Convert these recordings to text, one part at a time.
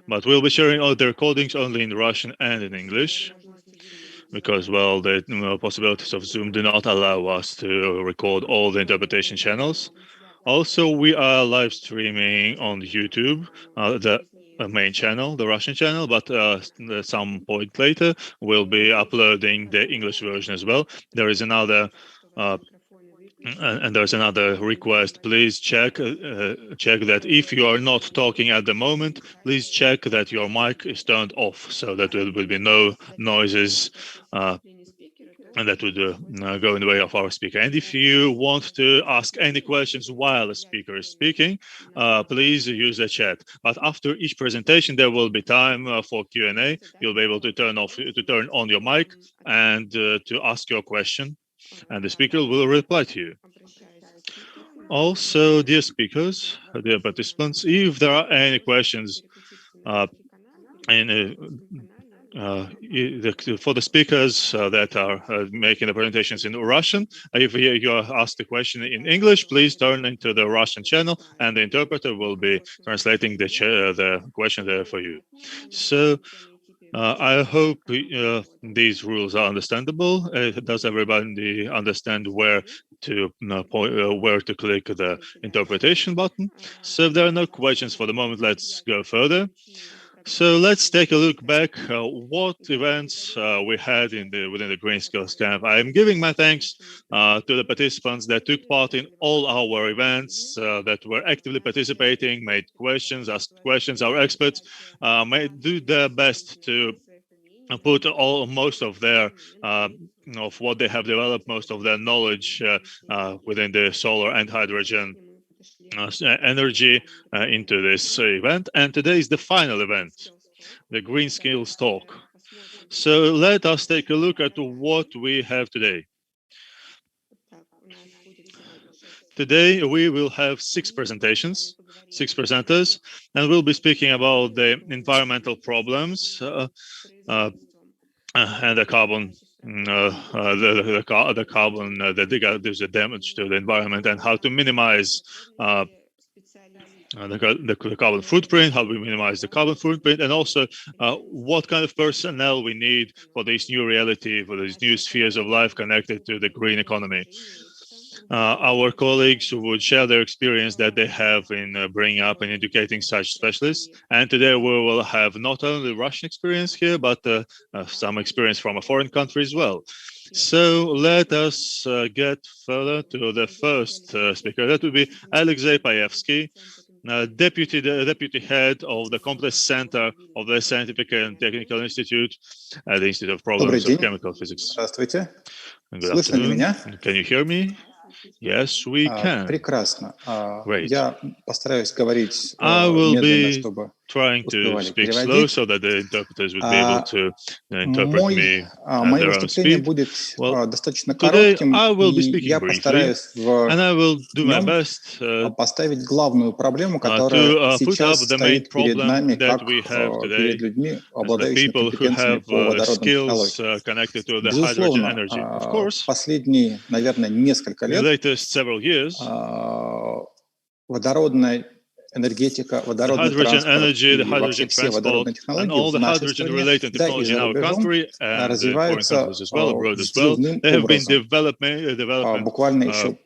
But we'll be sharing all the recordings only in Russian and in English, because, well, the possibilities of Zoom do not allow us to record all the interpretation channels. Also, we are live streaming on YouTube, the main channel, the Russian channel, but some point later we'll be uploading the English version as well. There is another and there's another request. Please check that if you are not talking at the moment, please check that your mic is turned off, so that there will be no noises and that would go in the way of our speaker. And if you want to ask any questions while the speaker is speaking, please use the chat. But after each presentation, there will be time for Q&A. You'll be able to turn on your mic and to ask your question, and the speaker will reply to you. Also, dear speakers, dear participants, if there are any questions for the speakers that are making the presentations in Russian, if you are asked a question in English, please turn into the Russian channel, and the interpreter will be translating the question there for you. So I hope these rules are understandable. Does everybody understand where to click the interpretation button? So if there are no questions for the moment, let's go further. So let's take a look back what events we had within the Green Skills Camp. I'm giving my thanks to the participants that took part in all our events, that were actively participating, made questions, asked questions. Our experts do their best to put most of their of what they have developed, most of their knowledge within the solar and hydrogen energy into this event. And today is the final event, the Green Skills Talk. So let us take a look at what we have today. Today we will have 6 presentations, 6 presenters, and we'll be speaking about the environmental problems and the carbon the carbon that gives the damage to the environment, and how to minimize the carbon footprint, how we minimize the carbon footprint, and also what kind of personnel we need for this new reality, for these new spheres of life connected to the green economy. Our colleagues would share their experience that they have in bringing up and educating such specialists. And today we will have not only Russian experience here, but some experience from a foreign country as well. So let us get further to the first speaker. That would be Alexei Payevsky, deputy head of the Complex Center of the Scientific and Technical Institute at the Institute of Problems of Chemical Physics. Здравствуйте. Good Слышно ли afternoon. меня? Can you hear me? Yes, we can. Прекрасно. Great. Я постараюсь говорить I will медленно, be чтобы trying to успевали speak slow переводить. so that the interpreters would be able to interpret me at Мое their own выступление speed. будет Well, достаточно today коротким, I will be и speaking я briefly, постараюсь в and I will do my нем best поставить главную проблему, to которая put up сейчас the main стоит перед problem нами, that как we have перед today людьми, as the обладающими people who компетенциями have по водородным skills технологиям. connected to the hydrogen Безусловно, energy. Of в course, последние, наверное, несколько in the лет latest several years, водородная энергетика, the водородный hydrogen транспорт energy, the и вообще hydrogen все transport, водородные and технологии all в the нашей стране, hydrogen-related да и technology in за our рубежом country and in foreign развиваются countries as well, abroad as well, взрывным they have been образом. developing Буквально еще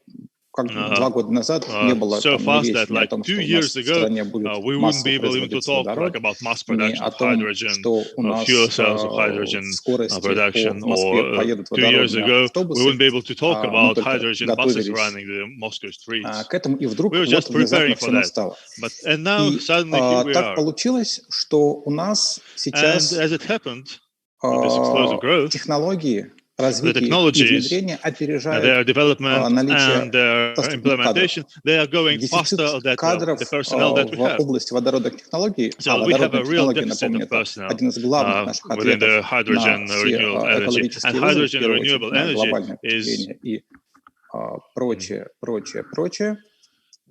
как 2 года назад не было so там ни fast речи that ни о like том, 2 что у years нас в ago стране будет we wouldn't be массово able even to производиться talk like водород, about mass ни production о of том, hydrogen, что у of fuel нас cells of в hydrogen скорости production, по Москве or поедут 2 years водородные ago we автобусы. wouldn't be able to talk Мы about только hydrogen buses готовились running the Moscow streets. к этому, и вдруг We were вот just preparing внезапно for все that. настало. And now И suddenly here we так are. получилось, что у нас And сейчас as it happened, with this explosive growth, технологии, the развитие их и technologies, внедрение опережают their development наличие and their доступных кадров. implementation, they are going faster Дефицит than кадров the personnel that we в have. области водородных технологий, So we have водородные a real технологии, deficit напомню, of это personnel один из главных наших within the ответов на hydrogen все renewable energy. And экологические вызовы, в hydrogen первую очередь renewable на energy глобальное is потепление и прочее.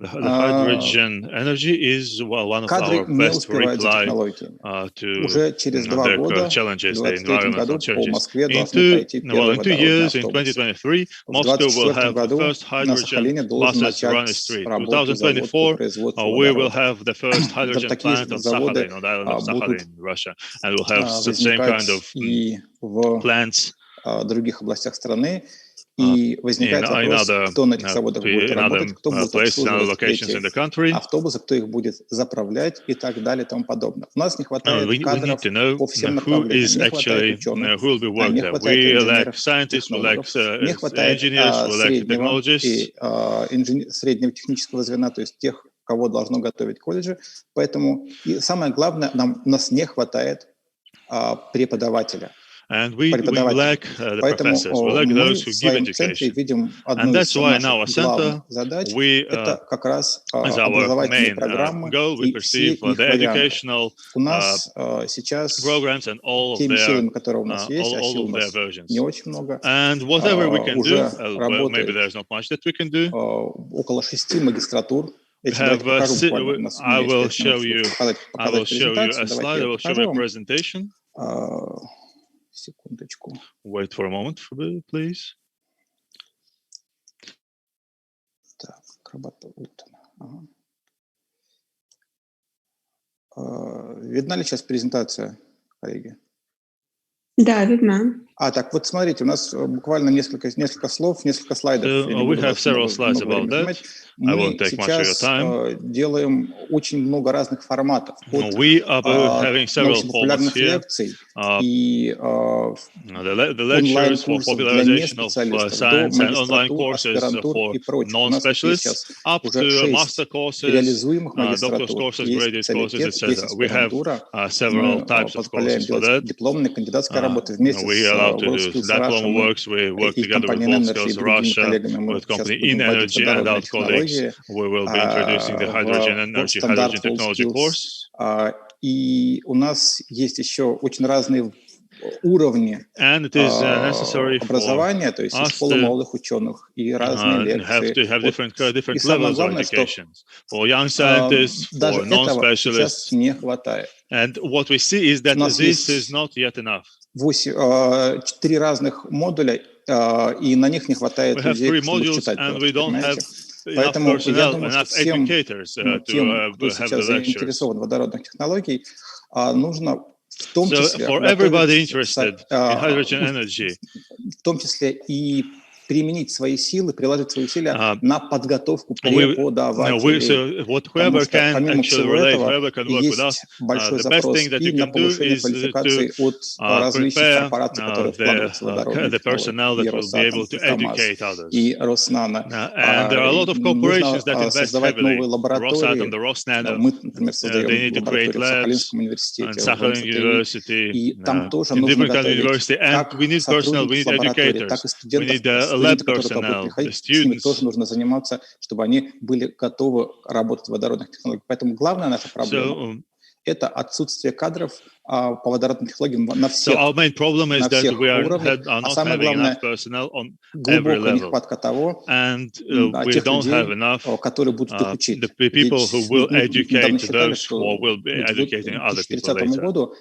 The hydrogen energy is one of кадры our не best успевают за reply технологиями. to Уже через 2 the года, challenges, в the 2023 году, environmental по challenges. Москве In должны пройти первые in 2 водородные years, in автобусы. 2023, В Moscow will 2024 have the году first на hydrogen Сахалине должен buses run the начать street. работу завод по 2024, производству we will водорода. have the first hydrogen Такие plant on заводы Sakhalin, on the island of будут Sakhalin, Russia, and we'll have the same kind of и в plants других областях страны. И возникает вопрос, кто на этих заводах будет работать, кто будет обслуживать эти автобусы, кто их будет заправлять и так далее и тому подобное. У нас не хватает кадров по всем направлениям, не хватает ученых, не хватает инженеров, технологов, не хватает среднего технического звена, то есть тех, кого должно готовить колледжи. Поэтому и самое главное, у нас не хватает преподавателя. And we lack the professors, we lack those who give education. And that's why in our center, we, as our main goal, we perceive the educational programs and all of their versions. And whatever we can do, well, maybe there's not much that we can do. Около 6 магистратур. I will show you a slide, I will show my presentation. Секундочку. Wait for a moment, please. Так, видна ли сейчас презентация, коллеги? Да, видно. Так вот смотрите, у нас буквально несколько слов, несколько слайдов. We have several slides about that. I won't take much of your time. Делаем очень много разных форматов. We are having several formats here. The lectures for popularization of science and online courses for non-specialists, up to master courses, doctor's courses, graduate courses, etc. We have several types of courses for that. We are allowed to do diploma works. We work together with WorldSkills Russia, with company in energy and our colleagues. We will be introducing the hydrogen technology course. И у нас есть еще очень разные уровни образования, то есть и школа молодых ученых, и разные лекции. И самое главное, что даже этого сейчас не хватает. And what we see is that this is not yet enough. 4 разных модуля, и на них не хватает людей, чтобы читать. Поэтому я думаю, что всем тем, кто сейчас заинтересован в водородных технологиях, нужно в том числе в том числе и применить свои силы, приложить свои усилия на подготовку преподавателей. Потому что помимо всего этого есть большой запрос и на повышение квалификации от различных корпораций, которые вкладываются в водородные технологии, и Росатом, и КАМАЗ, и Роснано. Нужно создавать новые лаборатории. Мы, например, создаем лабораторию в Сахалинском университете, и там тоже нужно готовить как сотрудников лаборатории, так и студентов, которые будут приходить, с ними тоже нужно заниматься, чтобы они были готовы работать в водородных технологиях. Поэтому главная наша проблема – это отсутствие кадров по водородным технологиям на всех уровнях. А самое главное – глубокая нехватка тех людей, которые будут их учить. Ведь недавно считали, что к 2030 году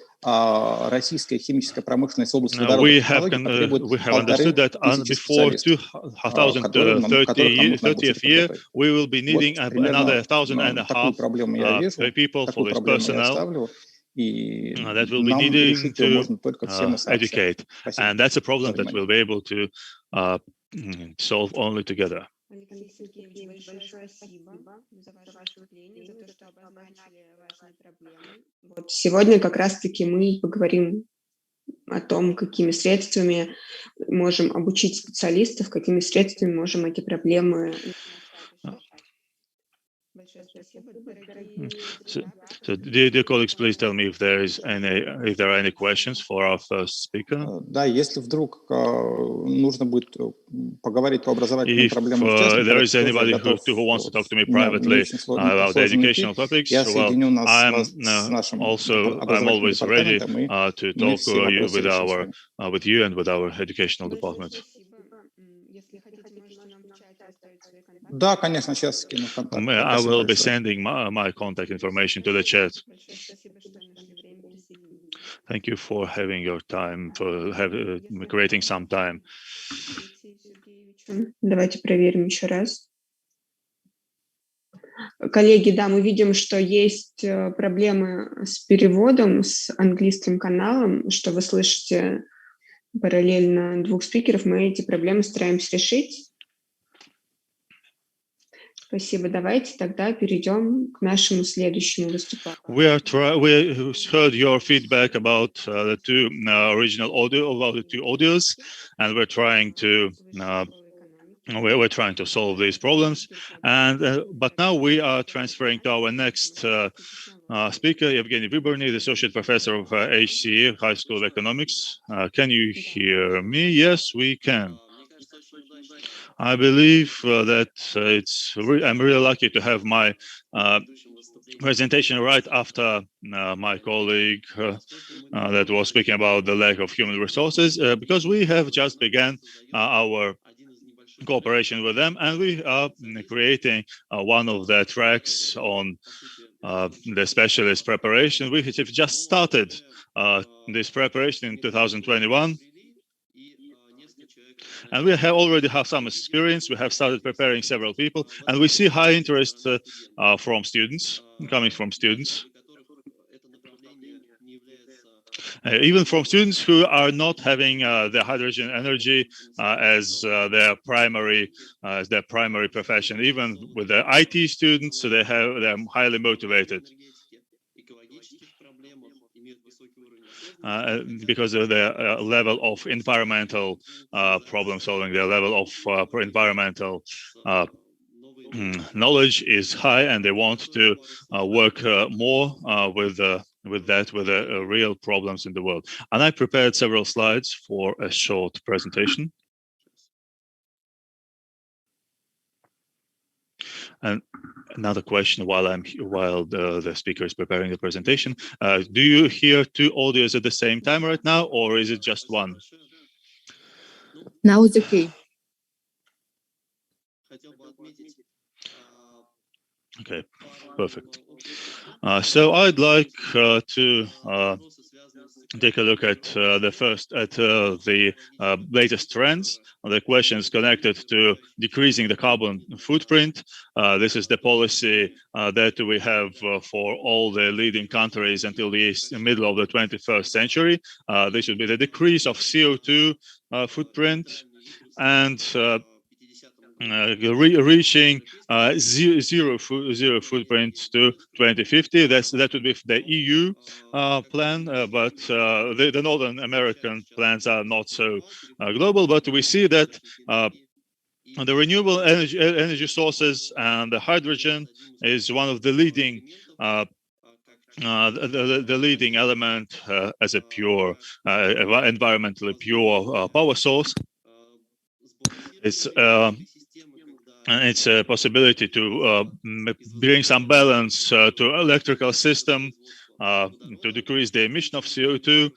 российская химическая промышленность в области водородных технологий потребует 1500 специалистов, которых нам нужно будет подготовить. Вот примерно такую проблему я вижу, такую проблему я ставлю. И нам решить ее можно только всем и сообща. And that's a problem that we'll be able to solve only together. Большое спасибо за ваше выступление, за то, что обозначили важные проблемы. Вот сегодня как раз-таки мы поговорим о том, какими средствами можем обучить специалистов, какими средствами можем эти проблемы решать. So, dear colleagues, please tell me if there are any questions for our first speaker. Да, если вдруг нужно будет поговорить по образовательным проблемам, if there is anybody who wants to talk to me privately about the educational topics, well, I'm always ready to talk with you and with our educational department. Да, конечно, сейчас скину контакт. I will be sending my contact information to the chat. Thank you for having your time, for creating some time. Давайте проверим еще раз. Коллеги, да, мы видим, что есть проблемы с переводом, с английским каналом, что вы слышите параллельно двух спикеров. Мы эти проблемы стараемся решить. Спасибо. Давайте тогда перейдем к нашему следующему выступлению. We heard your feedback about the two original audio, about the two audios, and we're trying to solve these problems. And but now we are transferring to our next speaker, Evgeny Vyborny, the associate professor of HCE, High School of Economics. Can you hear me? Yes, we can. I believe that I'm really lucky to have my presentation right after my colleague that was speaking about the lack of human resources, because we have just begun our cooperation with them, and we are creating one of the tracks on the specialist preparation. We have just started this preparation in 2021. And we already have some experience. We have started preparing several people, and we see high interest from students, coming from students. Even from students who are not having the hydrogen energy as their primary profession. Even with the IT students, they're highly motivated. Because of the level of environmental problem solving, the level of environmental knowledge is high, and they want to work more with the real problems in the world. And I prepared several slides for a short presentation. And another question while the speaker is preparing the presentation: do you hear two audios at the same time right now, or is it just one? Now it's okay. Okay, perfect. So I'd like to take a look at the latest trends. The questions connected to decreasing the carbon footprint. This is the policy that we have for all the leading countries until the middle of the 21st century. This should be the decrease of CO2 footprint, and reaching zero footprint to 2050. That would be the EU plan, but the Northern American plans are not so global. But we see that the renewable energy sources and the hydrogen is one of the leading the leading element as a pure environmentally pure power source. It's a possibility to bring some balance to electrical system, to decrease the emission of CO2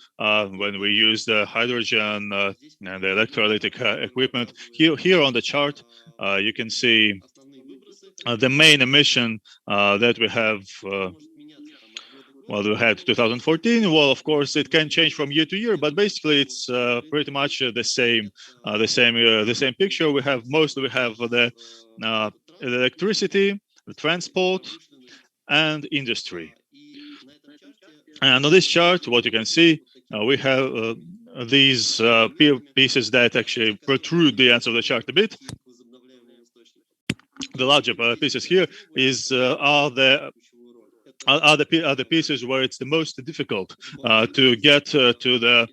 when we use the hydrogen and the electrolytic equipment. Here on the chart, you can see the main emission that we have. Well, we had 2014. Well, of course, it can change from year to year, but basically, it's pretty much the same picture. We have the electricity, the transport, and industry. And on this chart, what you can see, we have these pieces that actually protrude the answer of the chart a bit. The larger pieces here are the pieces where it's the most difficult to get to the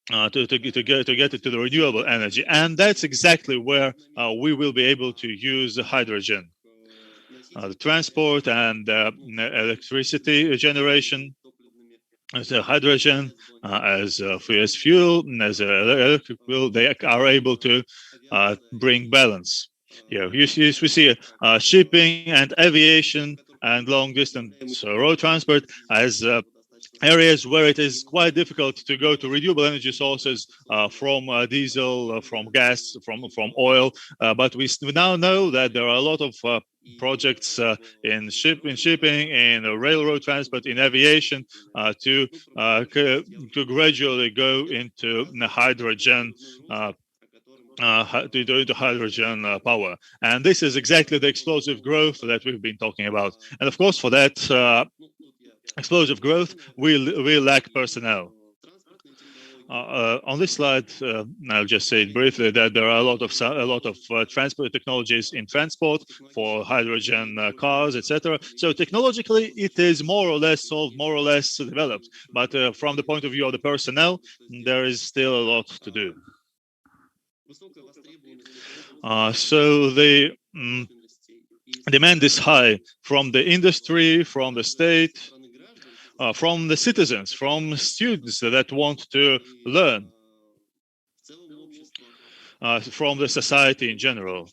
get it to the renewable energy, and that's exactly where we will be able to use hydrogen, the transport and electricity generation. As hydrogen, as fuel, as electric fuel, they are able to bring balance. Here, we see shipping and aviation and long distance road transport as areas where it is quite difficult to go to renewable energy sources from diesel, from gas, from oil. But we now know that there are a lot of projects in shipping, in railroad transport, in aviation to gradually go into hydrogen. To do into hydrogen power, and this is exactly the explosive growth that we've been talking about. And of course, for that explosive growth, we lack personnel. On this slide, I'll just say it briefly that there are a lot of transport technologies in transport for hydrogen cars, etc. So technologically, it is more or less solved, more or less developed. But from the point of view of the personnel, there is still a lot to do. So the demand is high from the industry, from the state, from the citizens, from students that want to learn, from the society in general.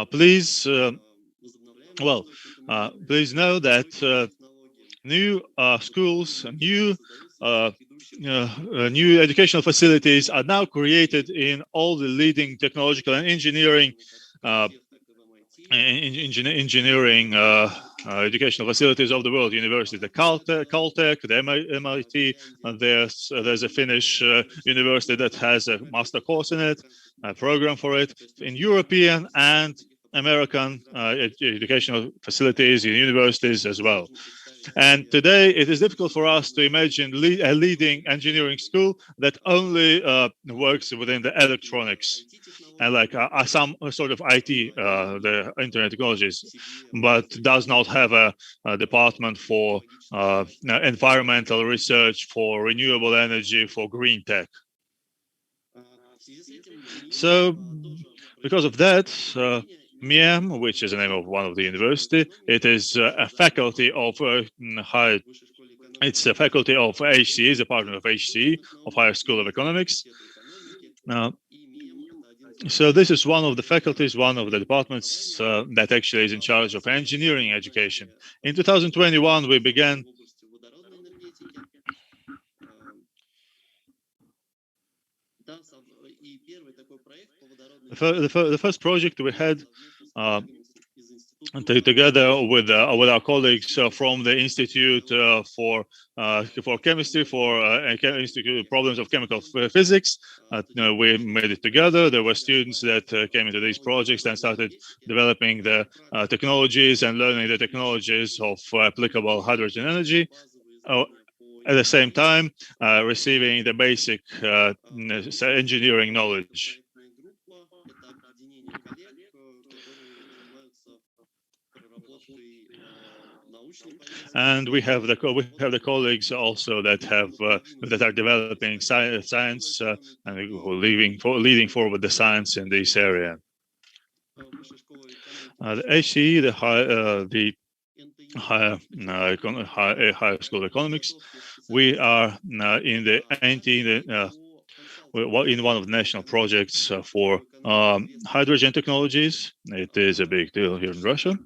Please know that new schools, new educational facilities are now created in all the leading technological and engineering educational facilities of the world, universities, the Caltech, the MIT, and there's a Finnish university that has a master course in it, a program for it, in European and American educational facilities, in universities as well. And today it is difficult for us to imagine a leading engineering school that only works within the electronics and like some sort of IT, the internet technologies, but does not have a department for environmental research, for renewable energy, for green tech. So because of that, MIEM, which is the name of one of the university, it is a faculty of it's a faculty of HCE, is a partner of HCE, of Higher School of Economics. So this is one of the faculties, one of the departments that actually is in charge of engineering education. In 2021, we began the first project we had together with our colleagues from the Institute for Chemistry, for Institute Problems of Chemical Physics. We made it together. There were students that came into these projects and started developing the technologies and learning the technologies of applicable hydrogen energy. At the same time, receiving the basic engineering knowledge. And we have the colleagues also that are developing science and leading forward the science in this area. The HCE, the Higher School of Economics, we are in one of the national projects for hydrogen technologies. It is a big deal here in Russia.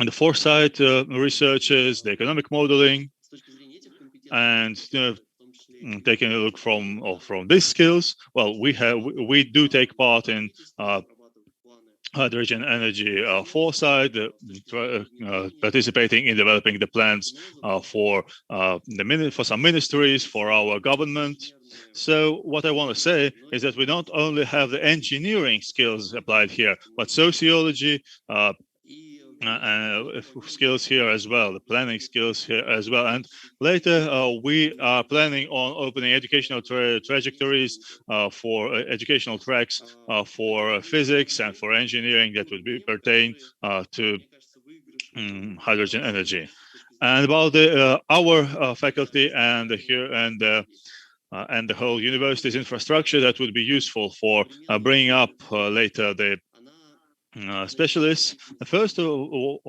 And the foresight researches, the economic modeling, and taking a look from these skills. Well, we do take part in hydrogen energy foresight, participating in developing the plans for some ministries, for our government. So what I want to say is that we not only have the engineering skills applied here, but sociology, skills here as well, the planning skills here as well. And later we are planning on opening educational trajectories for educational tracks for physics and for engineering that would pertain to hydrogen energy. And about our faculty and the whole university's infrastructure that would be useful for bringing up later the specialists. First of all,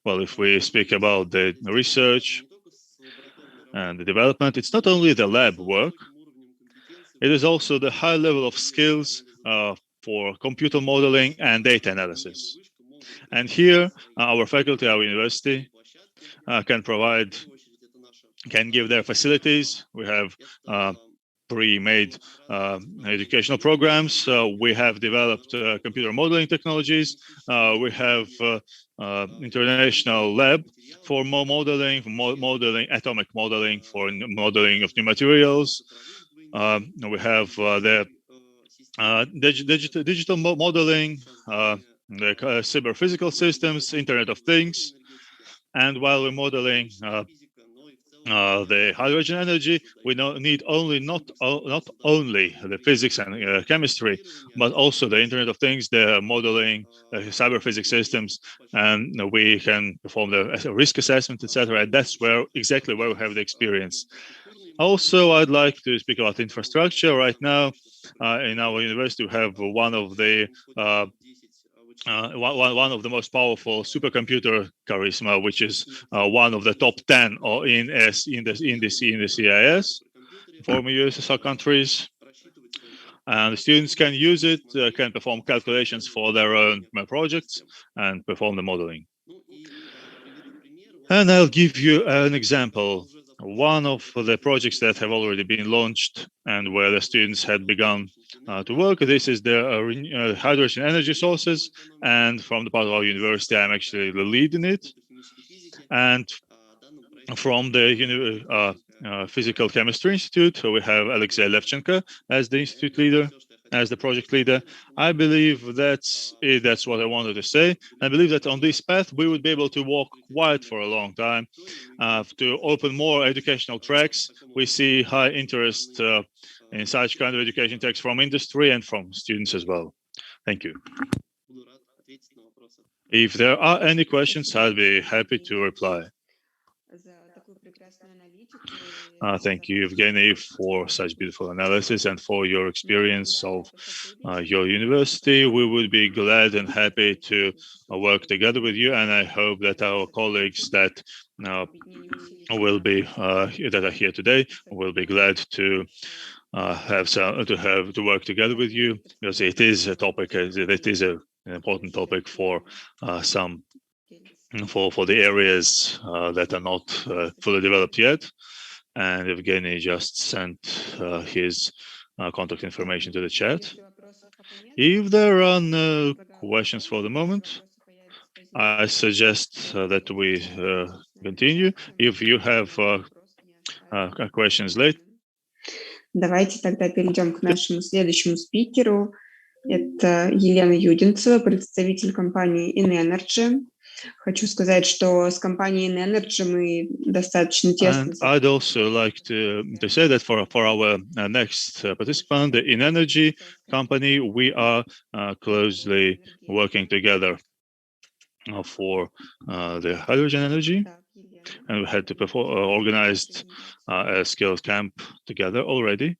well, if we speak about the research and the development, it's not only the lab work, it is also the high level of skills for computer modeling and data analysis. And here, our faculty, our university, can give their facilities. We have pre-made educational programs. We have developed computer modeling technologies. We have international lab for modeling, atomic modeling, for modeling of new materials. We have the digital modeling, the cyber physical systems, Internet of Things. And while we're modeling the hydrogen energy, we need not only the physics and chemistry, but also the Internet of Things, the modeling, the cyber physics systems, and we can perform the risk assessment, etc. And that's exactly where we have the experience. Also, I'd like to speak about infrastructure. Right now, in our university, we have one of the most powerful supercomputer, Charisma, which is one of the top 10 in the CIS, former USSR countries. And the students can use it, can perform calculations for their own projects and perform the modeling. And I'll give you an example. One of the projects that have already been launched and where the students had begun to work, this is the hydrogen energy sources. And from the part of our university, I'm actually the lead in it. And from the Physical Chemistry Institute, we have Alexei Levchenko as the institute leader, as the project leader. I believe that's what I wanted to say. I believe that on this path, we would be able to walk quite for a long time to open more educational tracks. We see high interest in such kind of education tracks from industry and from students as well. Thank you. If there are any questions, I'll be happy to reply. Thank you, Evgeny, for such beautiful analysis and for your experience of your university. We would be glad and happy to work together with you, and I hope that our colleagues that will be that are here today will be glad to work together with you, because it is a topic. It is an important topic for some. For the areas that are not fully developed yet. And Evgeny just sent his contact information to the chat. If there are no questions for the moment, I suggest that we continue. If you have questions later. Давайте тогда перейдем к нашему следующему спикеру. Это Елена Юдинцева, представитель компании InEnergy. Хочу сказать, что с компанией InEnergy мы достаточно тесно. I'd also like to say that for our next participant, the InEnergy company, we are closely working together for the hydrogen energy, and we had to organized a skills camp together already.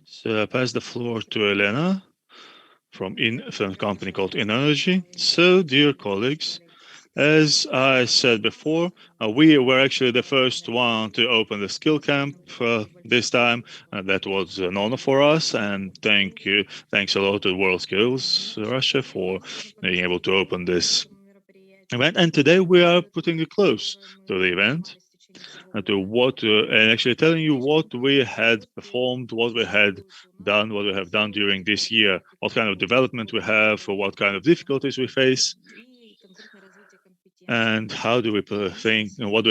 So I pass the floor to Elena from a company called InEnergy. So, dear colleagues, as I said before, we were actually the first one to open the skill camp this time. That was an honor for us, and thanks a lot to Worldskills Russia for being able to open this event. And today we are putting a close to the event, and actually telling you what we had performed, what we have done during this year, what kind of development we have, or what kind of difficulties we face, and what do we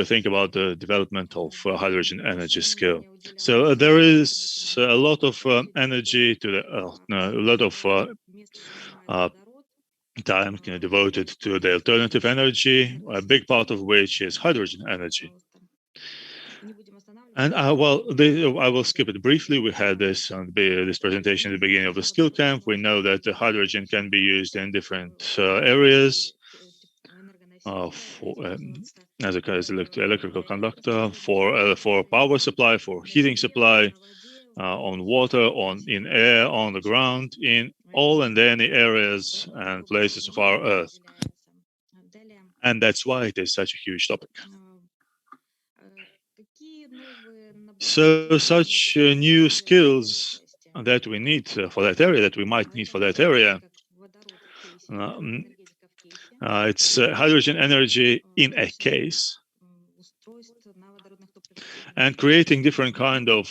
think about the development of hydrogen energy skill. So there is a lot of energy a lot of time devoted to the alternative energy, a big part of which is hydrogen energy. And I will skip it briefly. We had this presentation at the beginning of the skill camp. We know that the hydrogen can be used in different areas as electrical conductor, for power supply, for heating supply, on water, in air, on the ground, in all and any areas and places of our Earth. And that's why it is such a huge topic. So such new skills that we need for that area, that we might need for that area, it's hydrogen energy in a case, and creating different kind of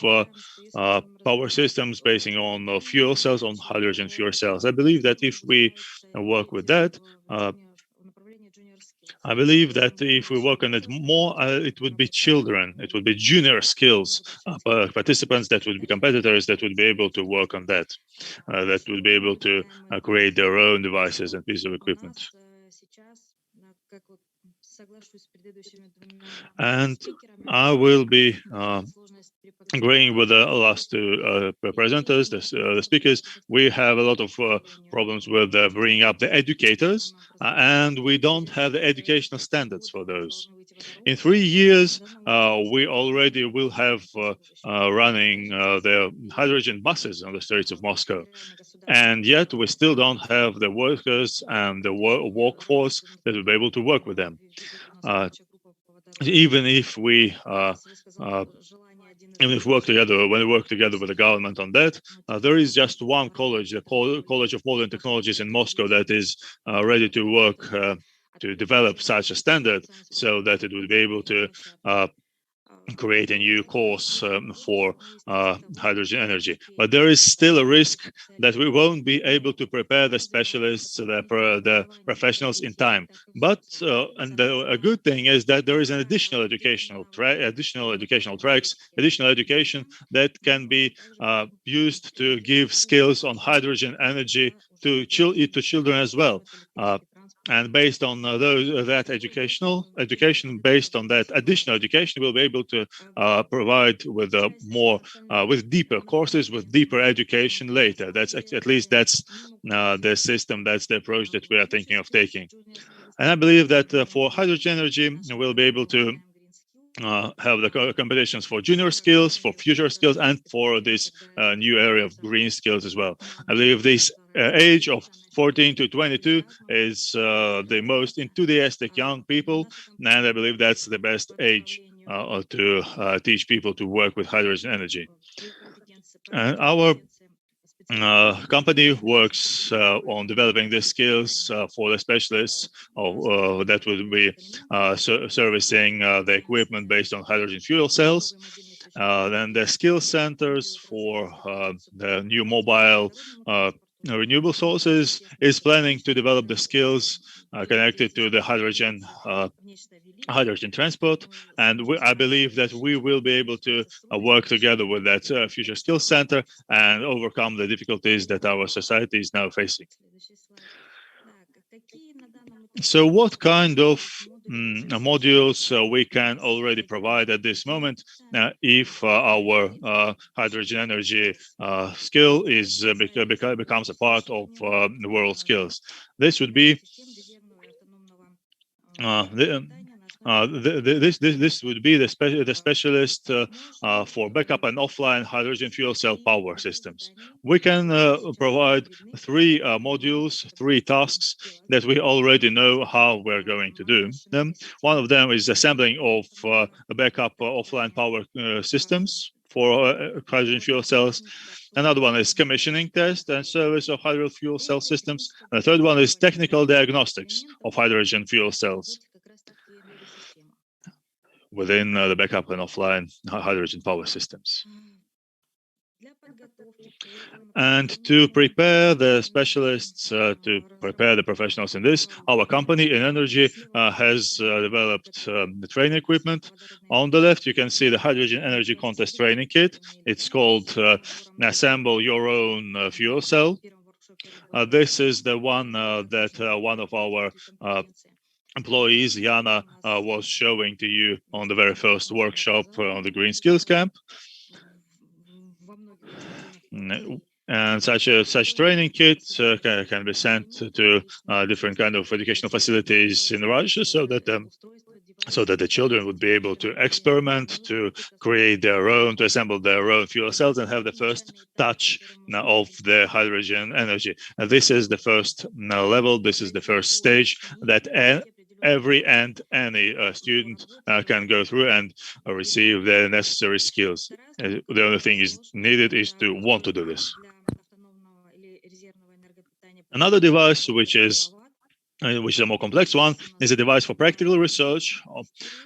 power systems basing on fuel cells, on hydrogen fuel cells. I believe that if we work with that, I believe that if we work on it more, it would be children, it would be junior skills, participants that would be competitors that would be able to work on that, that would be able to create their own devices and pieces of equipment. And I will be agreeing with the last two presenters, the speakers. We have a lot of problems with bringing up the educators, and we don't have the educational standards for those. In 3 years, we already will have running the hydrogen buses on the streets of Moscow. And yet we still don't have the workers and the workforce that will be able to work with them. Even if we work together, when we work together with the government on that, there is just one college, the College of Modern Technologies in Moscow, that is ready to work to develop such a standard so that it would be able to create a new course for hydrogen energy. But there is still a risk that we won't be able to prepare the specialists, the professionals in time. But a good thing is that there is an additional educational tracks, additional education that can be used to give skills on hydrogen energy to children as well. And based on that education, based on that additional education, we'll be able to provide with with deeper courses, with deeper education later. That's at least that's the system, that's the approach that we are thinking of taking. And I believe that for hydrogen energy, we'll be able to have the competitions for junior skills, for future skills, and for this new area of green skills as well. I believe this age of 14 to 22 is the most enthusiastic young people, and I believe that's the best age to teach people to work with hydrogen energy. And our company works on developing the skills for the specialists that would be servicing the equipment based on hydrogen fuel cells. Then the skill centers for the new mobile renewable sources is planning to develop the skills connected to the hydrogen transport, and I believe that we will be able to work together with that future skills center and overcome the difficulties that our society is now facing. So what kind of modules we can already provide at this moment if our hydrogen energy skill is becomes a part of the world skills? This would be this would be the specialist for backup and offline hydrogen fuel cell power systems. We can provide 3 modules, 3 tasks that we already know how we're going to do them. One of them is assembling of backup offline power systems for hydrogen fuel cells. Another one is commissioning test and service of hydrogen fuel cell systems. And the third one is technical diagnostics of hydrogen fuel cells within the backup and offline hydrogen power systems. And to prepare the specialists, to prepare the professionals in this, our company in energy has developed the training equipment. On the left, you can see the hydrogen energy contest training kit. It's called Assemble Your Own Fuel Cell. This is the one that one of our employees, Yana, was showing to you on the very first workshop on the Green Skills Camp. And such training kit can be sent to different kind of educational facilities in Russia, so that the children would be able to experiment, to create their own, to assemble their own fuel cells and have the first touch of the hydrogen energy. And this is the first level, this is the first stage that every and any student can go through and receive the necessary skills. The only thing is needed is to want to do this. Another device, which is a more complex one, is a device for practical research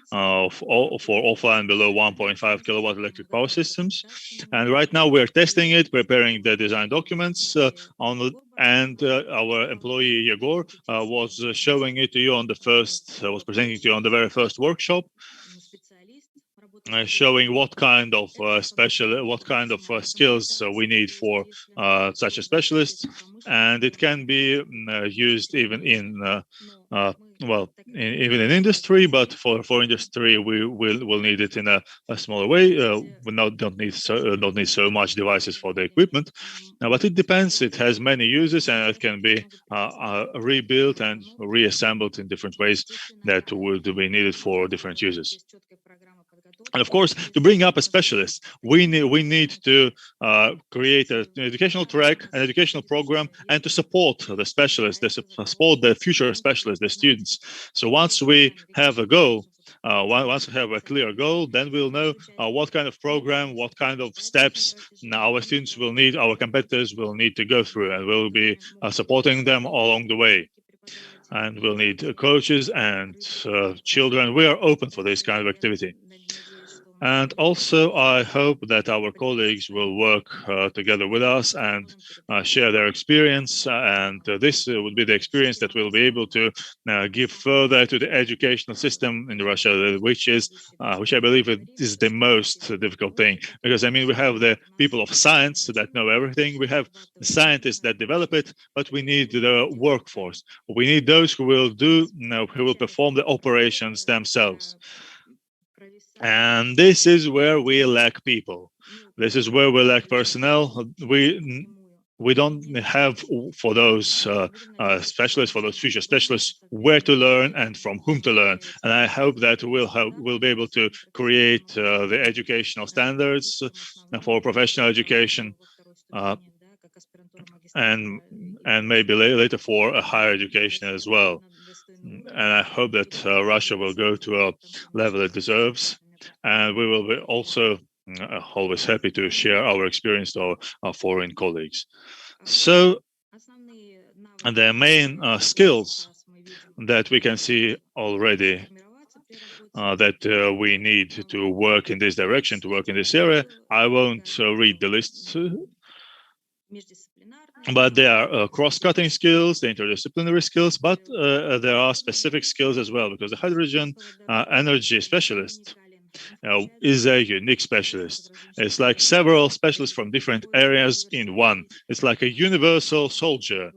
for offline below 1.5 kilowatt electric power systems. And right now we're testing it, preparing the design documents and our employee Yegor was showing it to you on the first, was presenting to you on the very first workshop. Showing what kind of skills we need for such a specialist, and it can be used even in even in industry. But for industry, we will need it in a smaller way. We don't need so much devices for the equipment, but it depends. It has many uses, and it can be rebuilt and reassembled in different ways that would be needed for different uses. And of course, to bring up a specialist, we need to create an educational track, an educational program, and to support the specialists, to support the future specialists, the students. So once we have a goal, once we have a clear goal, then we'll know what kind of program, what kind of steps our students will need, our competitors will need to go through, and we'll be supporting them along the way. And we'll need coaches and children. We are open for this kind of activity. And also, I hope that our colleagues will work together with us and share their experience. And this would be the experience that we'll be able to give further to the educational system in Russia, which I believe is the most difficult thing. Because, I mean, we have the people of science that know everything. We have the scientists that develop it, but we need the workforce. We need those who will perform the operations themselves. And this is where we lack people. This is where we lack personnel. We don't have for those specialists, for those future specialists, where to learn and from whom to learn. And I hope that we'll be able to create the educational standards for professional education, and maybe later for a higher education as well. And I hope that Russia will go to a level it deserves. And we will be also always happy to share our experience to our foreign colleagues. So the main skills that we can see already that we need to work in this direction, to work in this area, I won't read the list. But there are cross-cutting skills, the interdisciplinary skills, but there are specific skills as well, because the hydrogen energy specialist is a unique specialist. It's like several specialists from different areas in one. It's like a universal soldier,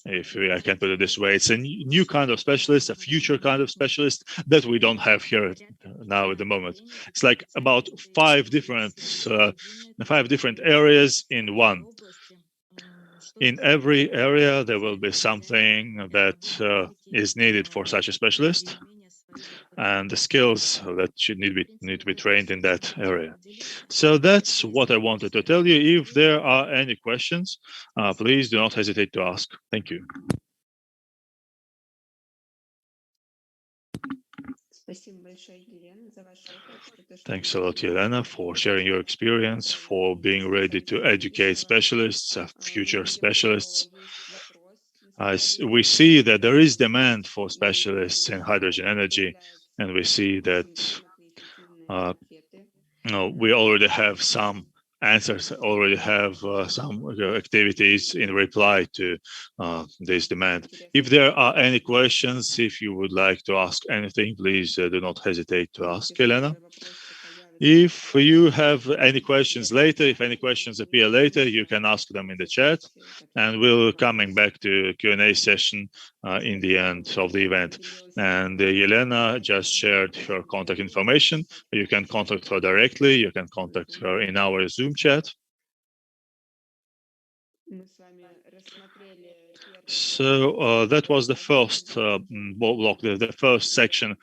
if I can put it this way. It's a new kind of specialist, a future kind of specialist that we don't have here now at the moment. It's like about five different areas in one. In every area, there will be something that is needed for such a specialist, and the skills that should need to be trained in that area. So that's what I wanted to tell you. If there are any questions, please do not hesitate to ask. Thank you. Thanks a lot, Elena, for sharing your experience, for being ready to educate specialists, future specialists. We see that there is demand for specialists in hydrogen energy, and we see that we already have some answers, already have some activities in reply to this demand. If there are any questions, if you would like to ask anything, please do not hesitate to ask, Elena. If you have any questions later, if any questions appear later, you can ask them in the chat, and we'll coming back to Q&A session in the end of the event. And Yelena just shared her contact information. You can contact her directly. You can contact her in our Zoom chat. So that was the first block, the first section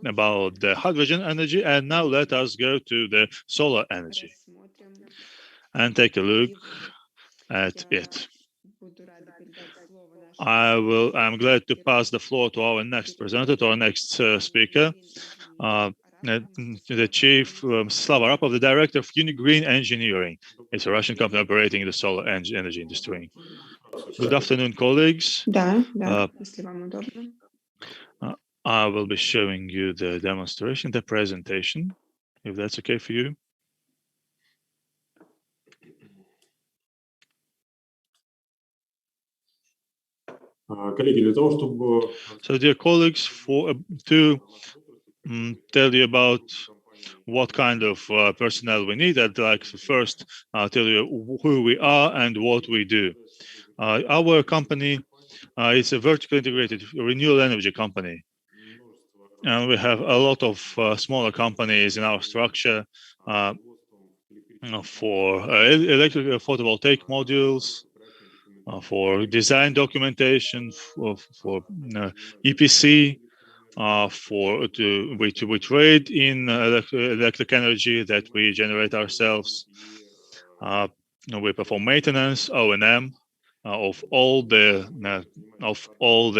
about the hydrogen energy. And now let us go to the solar energy and take a look at it. I'm glad to pass the floor to our next presenter, to our next speaker, the chief Slava Rapov, the director of Unigreen Engineering. It's a Russian company operating in the solar energy industry. Good afternoon, colleagues. Если вам удобно. I will be showing you the demonstration, the presentation, if that's okay for you. So, dear colleagues, to tell you about what kind of personnel we need, I'd like to first tell you who we are and what we do. Our company is a vertically integrated renewable energy company. And we have a lot of smaller companies in our structure for electric photovoltaic modules, for design documentation, for EPC, we trade in electric energy that we generate ourselves. We perform maintenance, O&M, of all the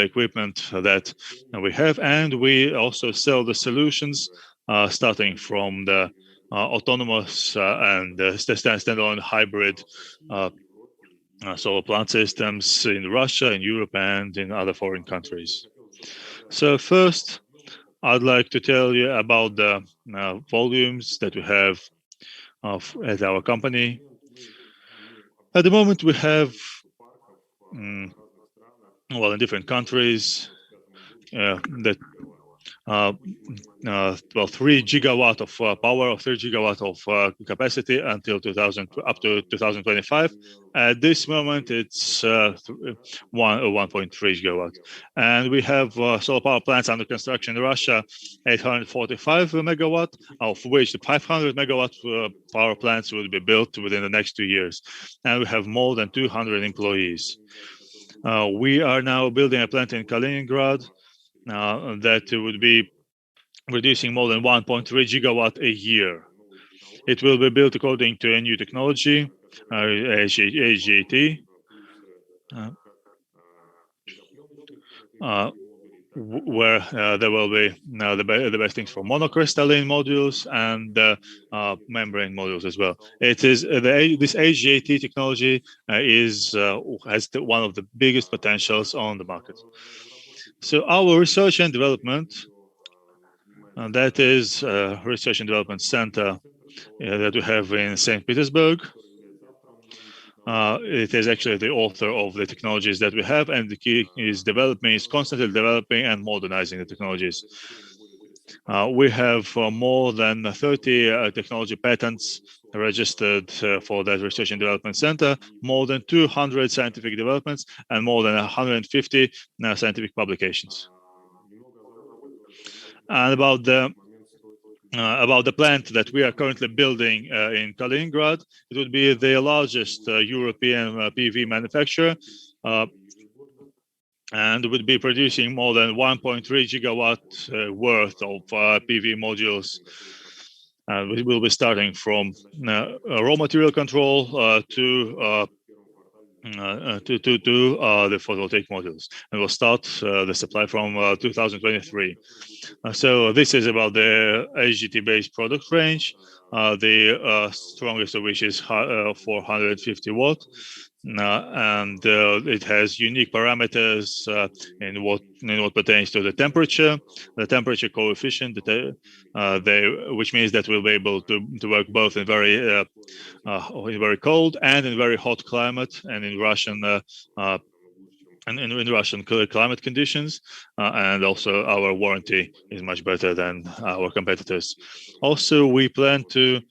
equipment that we have, and we also sell the solutions, starting from the autonomous and standalone hybrid solar plant systems in Russia, in Europe, and in other foreign countries. So first, I'd like to tell you about the volumes that we have at our company. At the moment, we have, in different countries, 3 gigawatt of power, or 3 gigawatt of capacity until up to 2025. At this moment, it's 1.3 gigawatt. And we have solar power plants under construction in Russia, 845 megawatt, of which the 500 megawatt power plants will be built within the next 2 years. And we have more than 200 employees. We are now building a plant in Kaliningrad that would be producing more than 1.3 gigawatt a year. It will be built according to a new technology, HGT, where there will be the best things for monocrystalline modules and membrane modules as well. It is this HGT technology has one of the biggest potentials on the market. So our research and development, that is research and development center that we have in St. Petersburg. It is actually the author of the technologies that we have, and the key is constantly developing and modernizing the technologies. We have more than 30 technology patents registered for that research and development center, more than 200 scientific developments, and more than 150 scientific publications. And about the plant that we are currently building in Kaliningrad, it would be the largest European PV manufacturer, and would be producing more than 1.3 gigawatt worth of PV modules. We will be starting from raw material control to the photovoltaic modules, and we'll start the supply from 2023. So this is about the HGT-based product range, the strongest of which is 450 watt, and it has unique parameters in what pertains to the temperature coefficient, which means that we'll be able to work both in very cold and in very hot climate, and in Russian climate conditions, and also our warranty is much better than our competitors. Also, we plan to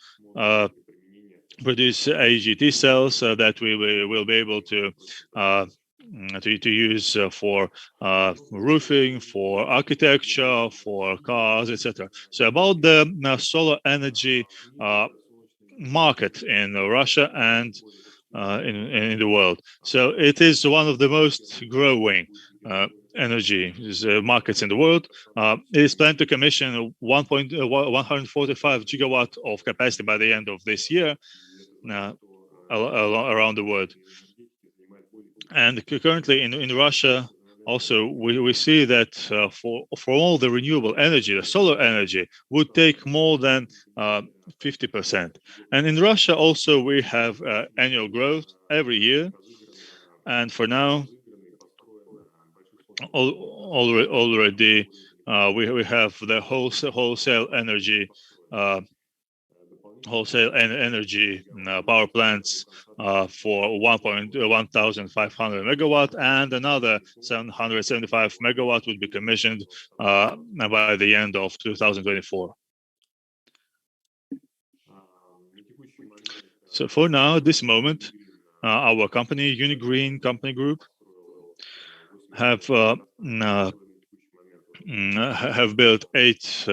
produce HGT cells that we will be able to use for roofing, for architecture, for cars, etc. So about the solar energy market in Russia and in the world. So it is one of the most growing energy markets in the world. It is planned to commission 145 gigawatt of capacity by the end of this year around the world. And currently in Russia, also we see that for all the renewable energy, the solar energy would take more than 50%. And in Russia also we have annual growth every year. And for now, already we have the wholesale energy power plants for 1,500 megawatt, and another 775 megawatt would be commissioned by the end of 2024. So for now, at this moment, our company, Unigreen Company Group, have built 8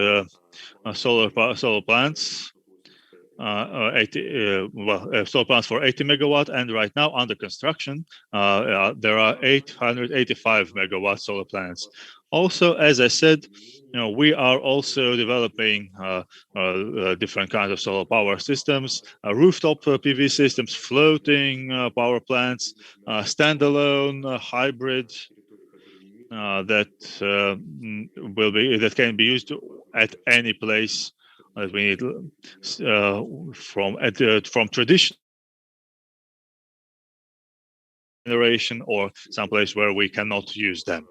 solar plants. Solar plants for 80 megawatt, and right now under construction there are 885 megawatt solar plants. Also, as I said, we are also developing different kinds of solar power systems, rooftop PV systems, floating power plants, standalone hybrid that can be used at any place that we need from traditional generation or someplace where we cannot use them.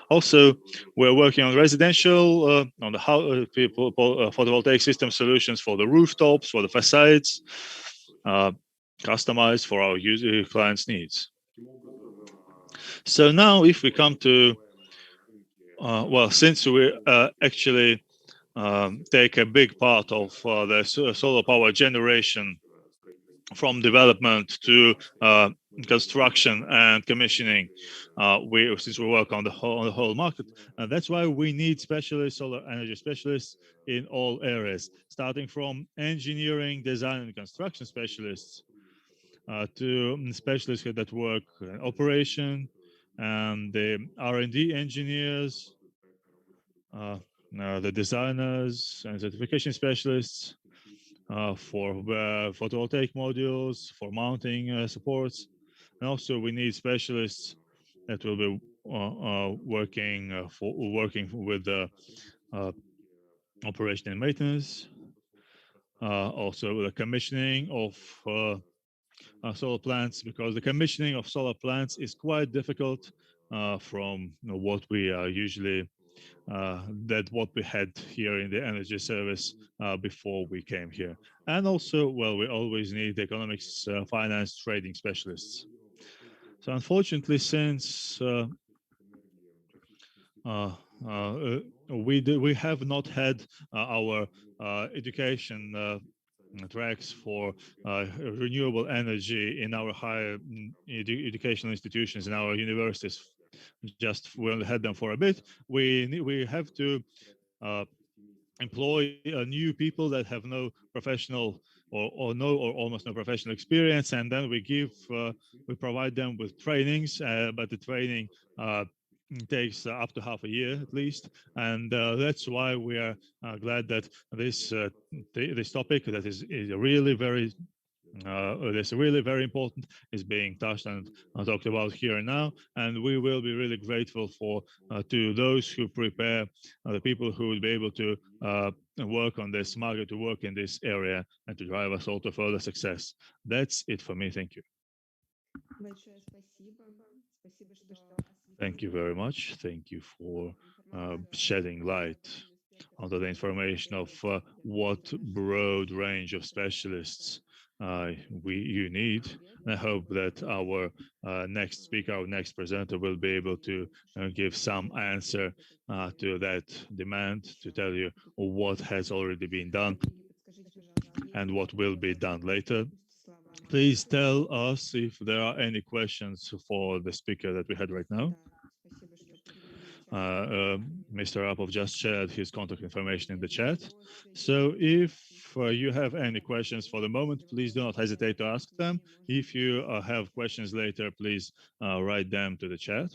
Also, we're working on residential, on the photovoltaic system solutions for the rooftops, for the facades, customized for our clients' needs. So now, if we come to since we actually take a big part of the solar power generation from development to construction and commissioning, since we work on the whole market, that's why we need specialists, solar energy specialists in all areas, starting from engineering, design, and construction specialists to specialists that work in operation, and the R&D engineers, the designers and certification specialists for photovoltaic modules, for mounting supports. And also we need specialists that will be working with the operation and maintenance. Also the commissioning of solar plants, because the commissioning of solar plants is quite difficult from what we are usually what we had here in the energy service before we came here. And also, we always need economics, finance, trading specialists. So unfortunately, since we have not had our education tracks for renewable energy in our higher educational institutions, in our universities. We only had them for a bit. We have to employ new people that have no professional or almost no professional experience, and then we provide them with trainings, but the training takes up to half a year at least, and that's why we are glad that this topic that is really very important is being touched and talked about here and now, and we will be really grateful to those who prepare the people who will be able to work on this market, to work in this area, and to drive us all to further success. That's it for me. Thank you. Thank you very much. Thank you for shedding light onto the information of what broad range of specialists you need. And I hope that our next speaker, our next presenter, will be able to give some answer to that demand, to tell you what has already been done and what will be done later. Please tell us if there are any questions for the speaker that we had right now. Mr. Apov just shared his contact information in the chat. So if you have any questions for the moment, please do not hesitate to ask them. If you have questions later, please write them to the chat.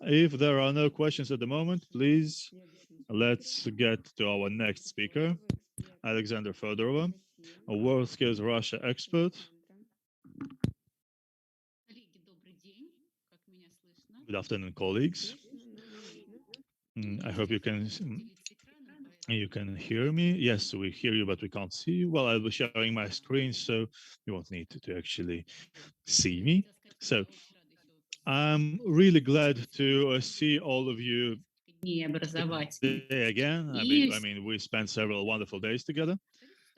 If there are no questions at the moment, please let's get to our next speaker, Alexander Fedorova, a WorldSkills Russia expert. Good afternoon, colleagues. I hope you can hear me. Yes, we hear you, but we can't see you. Well, I'll be sharing my screen, so you won't need to actually see me. So I'm really glad to see all of you today again. I mean, we spent several wonderful days together.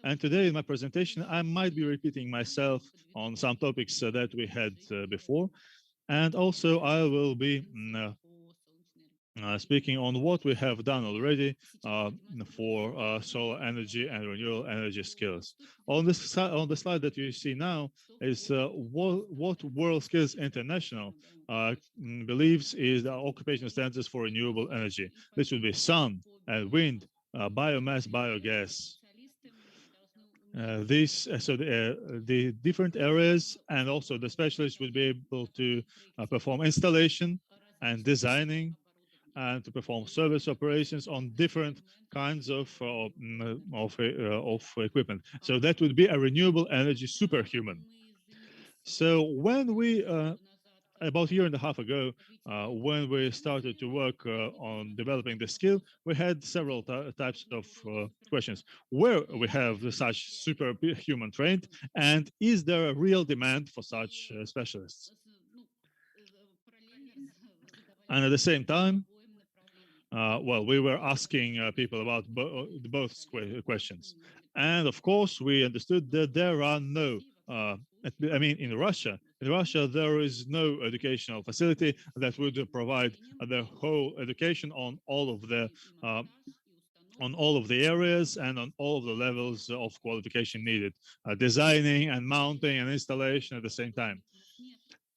And today in my presentation, I might be repeating myself on some topics that we had before. And also I will be speaking on what we have done already for solar energy and renewable energy skills. On the slide that you see now is what World Skills International believes is the occupational standards for renewable energy. This would be sun and wind, biomass, biogas. The different areas and also the specialists will be able to perform installation and designing and to perform service operations on different kinds of equipment. So that would be a renewable energy superhuman. So when we about a year and a half ago, when we started to work on developing the skill, we had several types of questions. Where we have such superhuman trained, and is there a real demand for such specialists? And at the same time, well, we were asking people about both questions. And of course, we understood that there are no, I mean, in Russia, there is no educational facility that would provide the whole education on all of the areas and on all of the levels of qualification needed, designing and mounting and installation at the same time.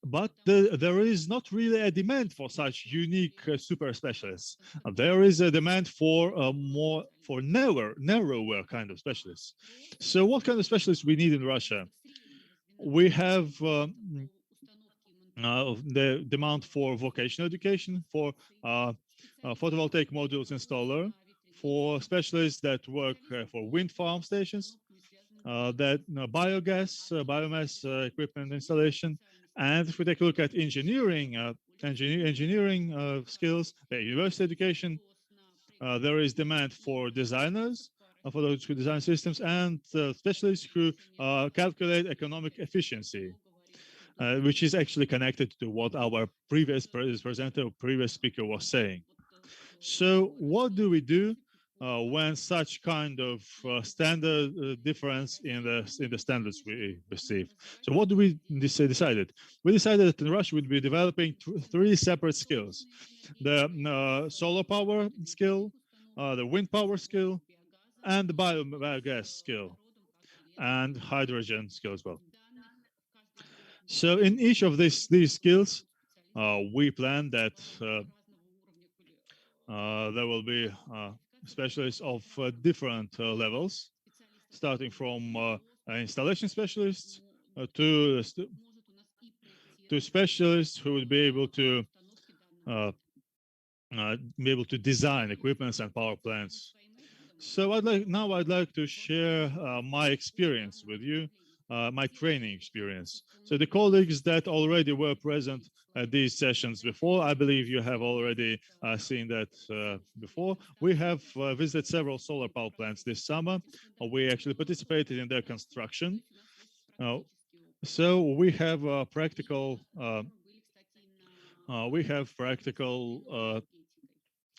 But there is not really a demand for such unique super specialists. There is a demand for narrower kind of specialists. So what kind of specialists we need in Russia? We have the demand for vocational education, for photovoltaic modules installer, for specialists that work for wind farm stations, that biomass equipment installation. And if we take a look at engineering skills, the university education, there is demand for designers, for those who design systems, and specialists who calculate economic efficiency, which is actually connected to what our previous speaker was saying. So what do we do when such kind of standard difference in the standards we receive? So what do we decided? We decided that in Russia we'd be developing three separate skills: the solar power skill, the wind power skill, and the biogas skill, and hydrogen skill as well. So in each of these skills, we plan that there will be specialists of different levels, starting from installation specialists to specialists who would be able to design equipments and power plants. So I'd like to share my experience with you, my training experience. So the colleagues that already were present at these sessions before, I believe you have already seen that before. We have visited several solar power plants this summer. We actually participated in their construction. So we have practical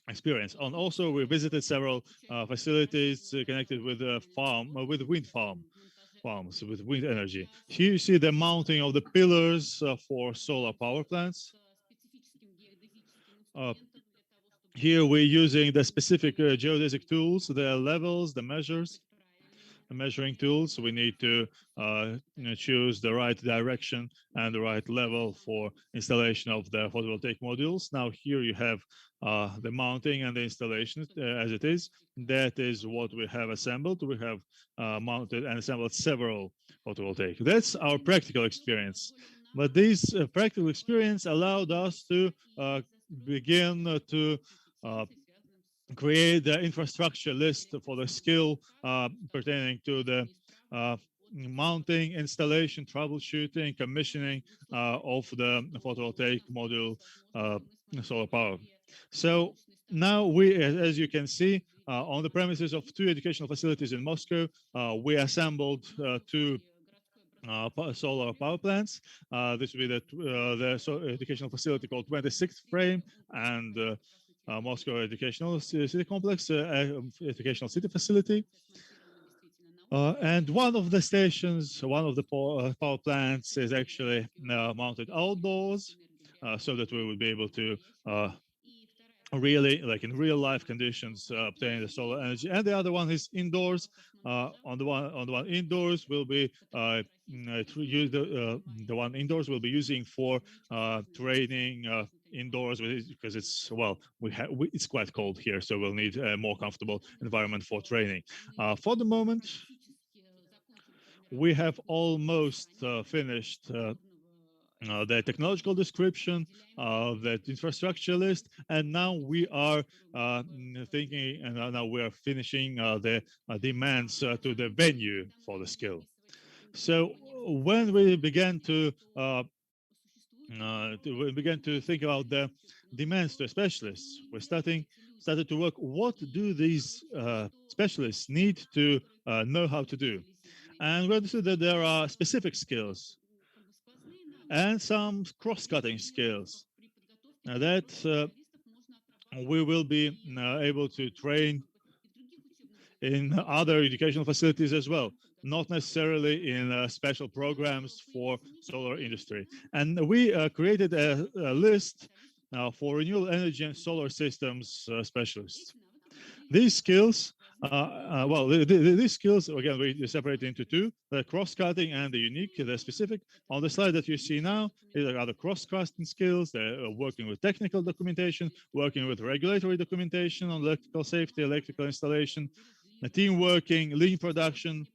experience. And also we visited several facilities connected with with wind farms, with wind energy. Here you see the mounting of the pillars for solar power plants. Here we're using the specific geodesic tools, the levels, the measuring tools. We need to choose the right direction and the right level for installation of the photovoltaic modules. Now here you have the mounting and the installation as it is. That is what we have assembled. We have mounted and assembled several photovoltaic. That's our practical experience. But this practical experience allowed us to begin to create the infrastructure list for the skill pertaining to the mounting, installation, troubleshooting, commissioning of the photovoltaic module solar power. So now we, as you can see, on the premises of 2 educational facilities in Moscow, we assembled 2 solar power plants. This will be the educational facility called 26th Frame and Moscow Educational City Complex, Educational City Facility. And one of the stations, one of the power plants is actually mounted outdoors so that we will be able to really, like in real life conditions, obtain the solar energy. And the other one is indoors. On the one indoors will be the one indoors will be using for training indoors because it's it's quite cold here, so we'll need a more comfortable environment for training. For the moment, we have almost finished the technological description, the infrastructure list, and now we are thinking, and now we are finishing the demands to the venue for the skill. So when we began to think about the demands to specialists, we started to work. What do these specialists need to know how to do? And we understood that there are specific skills and some cross-cutting skills that we will be able to train in other educational facilities as well, not necessarily in special programs for solar industry. And we created a list for renewable energy and solar systems specialists. These skills, these skills, again, we separate into 2, the cross-cutting and the unique, the specific. On the slide that you see now, these are the cross-cutting skills. They're working with technical documentation, working with regulatory documentation on electrical safety, electrical installation, team working, lean production,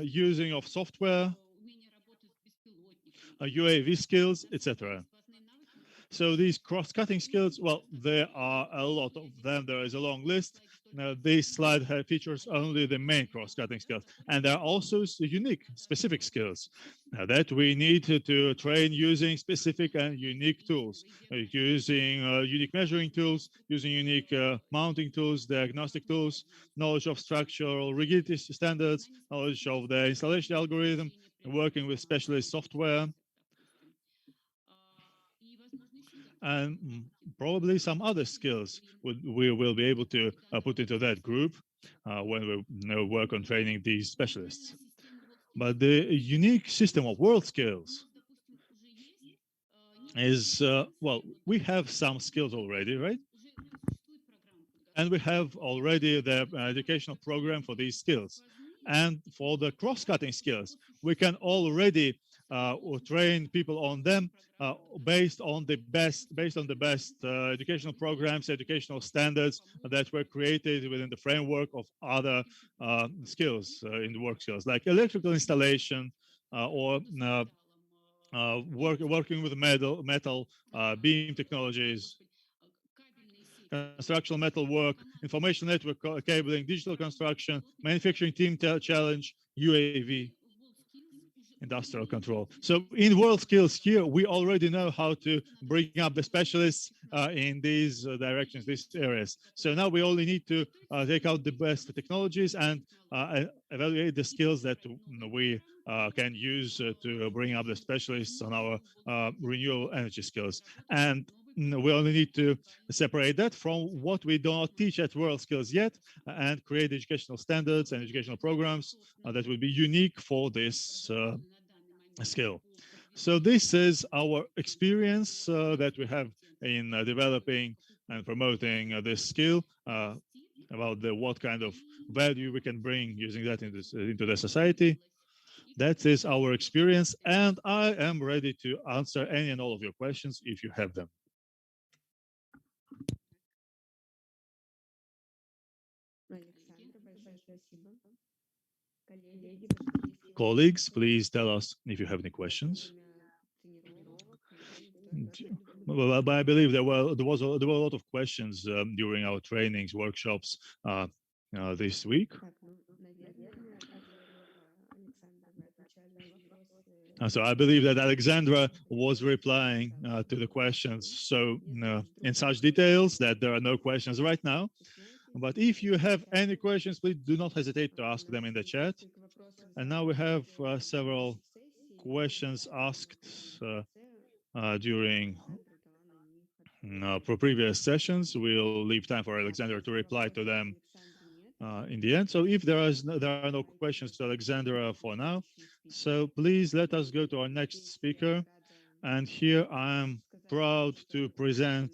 using of software, UAV skills, etc. So these cross-cutting skills, well, there are a lot of them. There is a long list. Now, this slide features only the main cross-cutting skills. And there are also unique, specific skills that we need to train using specific and unique tools, using unique measuring tools, using unique mounting tools, diagnostic tools, knowledge of structural rigidity standards, knowledge of the installation algorithm, working with specialist software, and probably some other skills we will be able to put into that group when we work on training these specialists. But the unique system of world skills is, we have some skills already, right? And we have already the educational program for these skills. And for the cross-cutting skills, we can already train people on them based on the best educational programs, educational standards that were created within the framework of other skills in the work skills, like electrical installation or working with metal beam technologies, constructional metal work, information network cabling, digital construction, manufacturing team challenge, UAV, industrial control. So in world skills here, we already know how to bring up the specialists in these directions, these areas. So now we only need to take out the best technologies and evaluate the skills that we can use to bring up the specialists on our renewable energy skills. And we only need to separate that from what we do not teach at world skills yet and create educational standards and educational programs that will be unique for this skill. So this is our experience that we have in developing and promoting this skill about what kind of value we can bring using that into the society. That is our experience, and I am ready to answer any and all of your questions if you have them. Colleagues, please tell us if you have any questions. But I believe there were a lot of questions during our trainings, workshops this week. So I believe that Alexandra was replying to the questions so in such details that there are no questions right now. But if you have any questions, please do not hesitate to ask them in the chat. And now we have several questions asked during previous sessions. We'll leave time for Alexandra to reply to them in the end. So if there are no questions to Alexandra for now, so please let us go to our next speaker. And here I am proud to present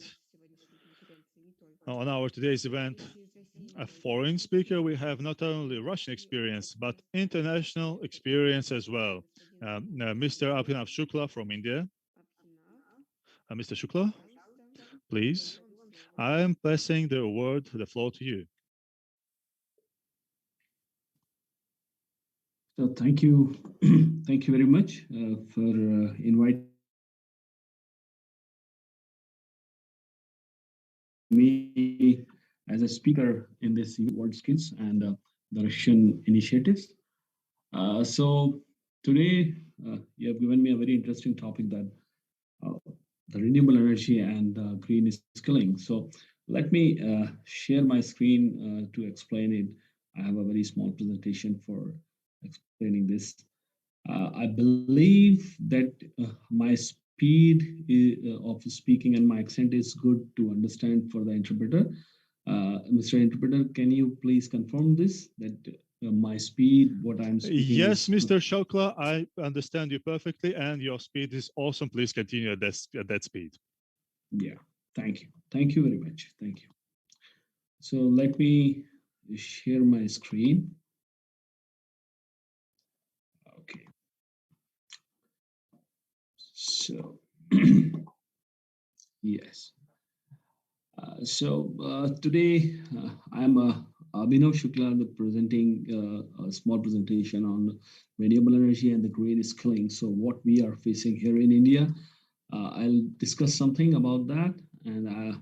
on our today's event a foreign speaker. We have not only Russian experience, but international experience as well. Mr. Abhinav Shukla from India. Mr. Shukla, please. I am passing the floor to you. So thank you. Thank you very much for inviting me as a speaker in this World Skills and the Russian initiatives. So today you have given me a very interesting topic, that the renewable energy and green skilling. So let me share my screen to explain it. I have a very small presentation for explaining this. I believe that my speed of speaking and my accent is good to understand for the interpreter. Mr. Interpreter, can you please confirm this, that my speed, what I'm speaking? Yes, Mr. Shukla, I understand you perfectly, and your speed is awesome. Please continue at that speed. Yeah, thank you. Thank you very much. Thank you. So let me share my screen. Okay. So, yes. Today I'm Abhinav Shukla, presenting a small presentation on renewable energy and the green skilling. So what we are facing here in India, I'll discuss something about that, and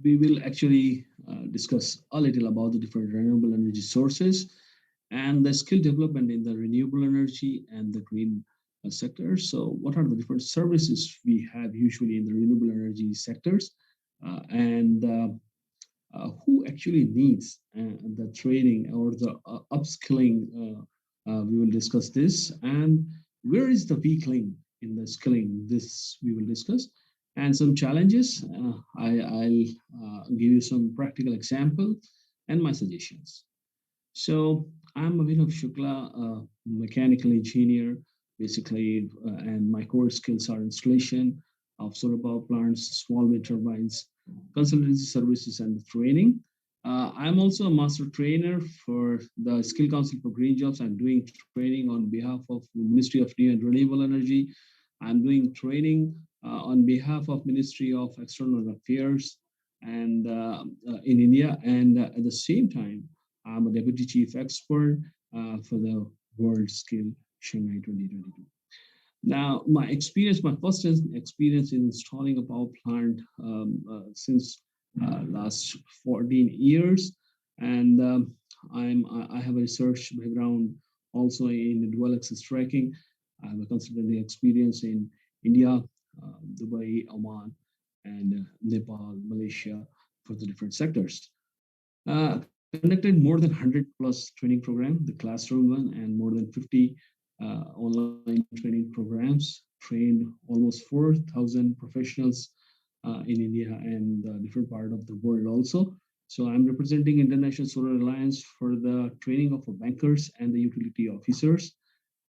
we will actually discuss a little about the different renewable energy sources and the skill development in the renewable energy and the green sector. So what are the different services we have usually in the renewable energy sectors, and who actually needs the training or the upskilling? We will discuss this, and where is the weak link in the skilling? This we will discuss, and some challenges. I'll give you some practical example and my suggestions. So I'm Abhinav Shukla, a mechanical engineer, basically, and my core skills are installation of solar power plants, small wind turbines, consultancy services, and training. I'm also a master trainer for the Skill Council for Green Jobs. I'm doing training on behalf of the Ministry of New and Renewable Energy. I'm doing training on behalf of Ministry of External Affairs and in India. And at the same time, I'm a deputy chief expert for the World Skill Shanghai 2022. Now, my first experience in installing a power plant since last 14 years, and I have a research background also in dual axis tracking. I have a consultancy experience in India, Dubai, Oman, and Nepal, Malaysia for the different sectors. Conducted more than 100 plus training programs, the classroom one, and more than 50 online training programs, trained almost 4,000 professionals in India and different part of the world also. So I'm representing International Solar Alliance for the training of bankers and the utility officers.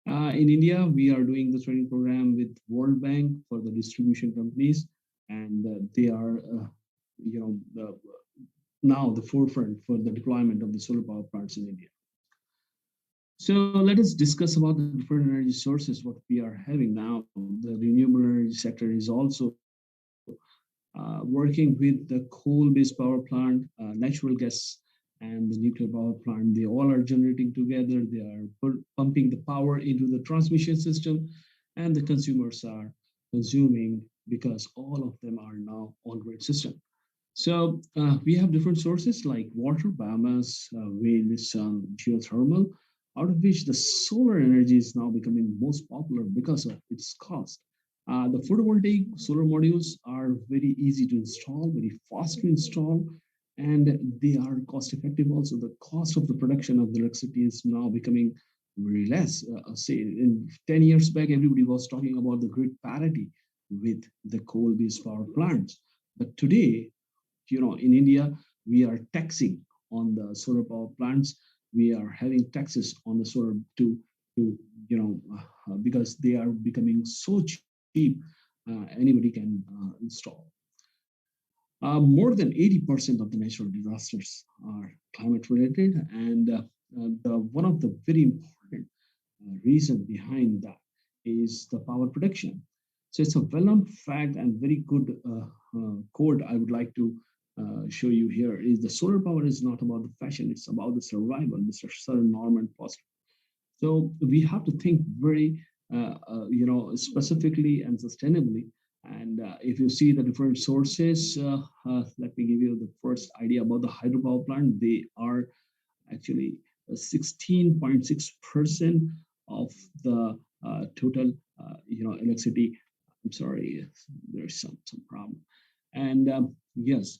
In India, we are doing the training program with World Bank for the distribution companies, and they are, now the forefront for the deployment of the solar power plants in India. So let us discuss about the different energy sources, what we are having now. The renewable energy sector is also working with the coal-based power plant, natural gas, and the nuclear power plant. They all are generating together. They are pumping the power into the transmission system, and the consumers are consuming because all of them are now on-grid system. So we have different sources like water, biomass, wind, sun, geothermal. out of which the solar energy is now becoming most popular because of its cost. The photovoltaic solar modules are very easy to install, very fast to install, and they are cost effective also. The cost of the production of the electricity is now becoming very less. Say in 10 years back, everybody was talking about the grid parity with the coal-based power plants. But today, in India, we are taxing on the solar power plants. We are having taxes on the solar because they are becoming so cheap, anybody can install. More than 80% of the natural disasters are climate related, and one of the very important reason behind that is the power production. So it's a well-known fact and very good quote I would like to show you here is the solar power is not about the fashion, it's about the survival, Mr. Sir Norman Foster. So we have to think very, specifically and sustainably. And if you see the different sources, let me give you the first idea about the hydropower plant. They are actually 16.6% of the total, electricity. I'm sorry, there's some problem. And yes,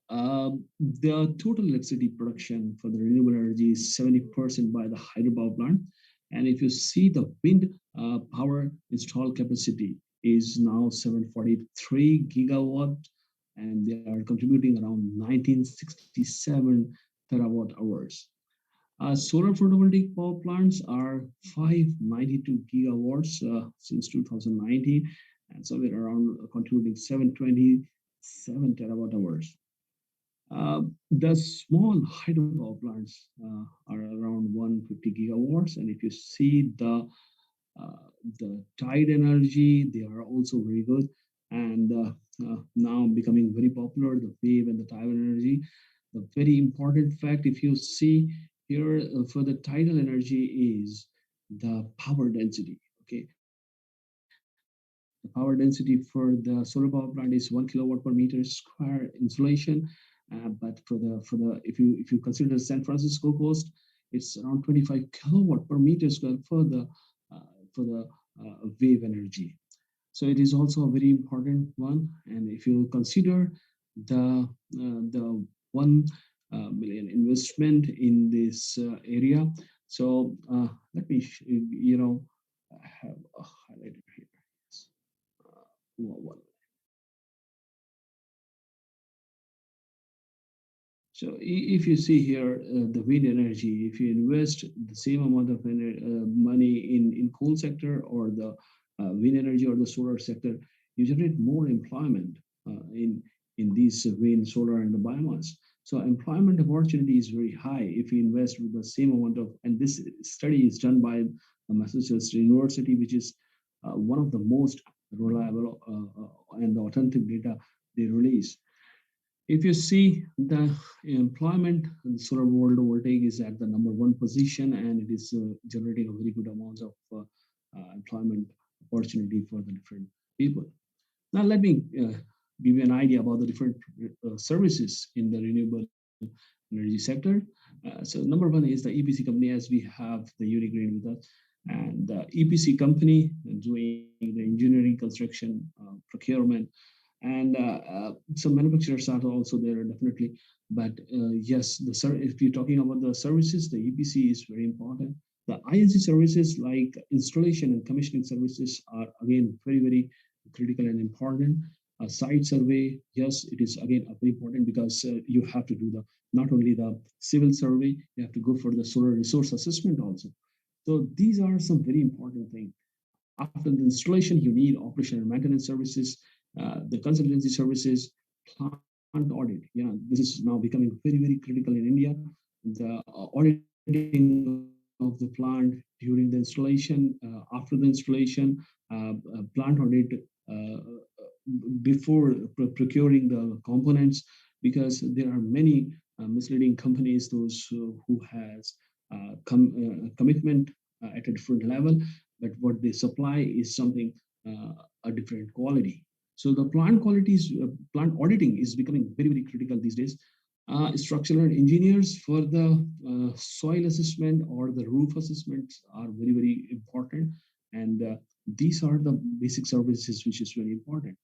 the total electricity production for the renewable energy is 70% by the hydropower plant. And if you see the wind power installed capacity is now 743 gigawatt, and they are contributing around 1967 terawatt hours. Solar photovoltaic power plants are 592 gigawatts since 2019, and somewhere around contributing 727 terawatt hours. The small hydropower plants are around 150 gigawatts, and if you see the tide energy, they are also very good, and now becoming very popular. The wave and the tide energy. The very important fact, if you see here for the tidal energy, is the power density. Okay, the power density for the solar power plant is 1 kilowatt per meter square insulation. But for the if you consider San Francisco coast, it's around 25 kilowatt per meter square for the wave energy. So it is also a very important one. And if you consider the 1 million investment in this area, so let me have a highlighter here. Yes. One. So if you see here the wind energy, if you invest the same amount of money in coal sector or the wind energy or the solar sector, you generate more employment in these wind, solar, and the biomass. So employment opportunity is very high if you invest with the same amount of. And this study is done by Massachusetts University, which is one of the most reliable and authentic data they release. If you see the employment, the solar photovoltaic is at the #1 position, and it is generating a very good amount of employment opportunity for the different people. Now, let me give you an idea about the different services in the renewable energy sector. So, #1 is the EPC company, as we have the Unigreen with us, and the EPC company doing the engineering, construction, procurement. And some manufacturers are also there, definitely. But yes, if you're talking about the services, the EPC is very important. The INC services like installation and commissioning services are again very, very critical and important. A site survey, yes, it is again very important because you have to do not only the civil survey, you have to go for the solar resource assessment also. So these are some very important things. After the installation, you need operation and maintenance services, the consultancy services, plant audit. Yeah, this is now becoming very, very critical in India. The auditing of the plant during the installation, after the installation, plant audit before procuring the components, because there are many misleading companies, those who has commitment at a different level, but what they supply is something a different quality. So the plant auditing is becoming very, very critical these days. Structural engineers for the soil assessment or the roof assessments are very, very important. And these are the basic services which is very important.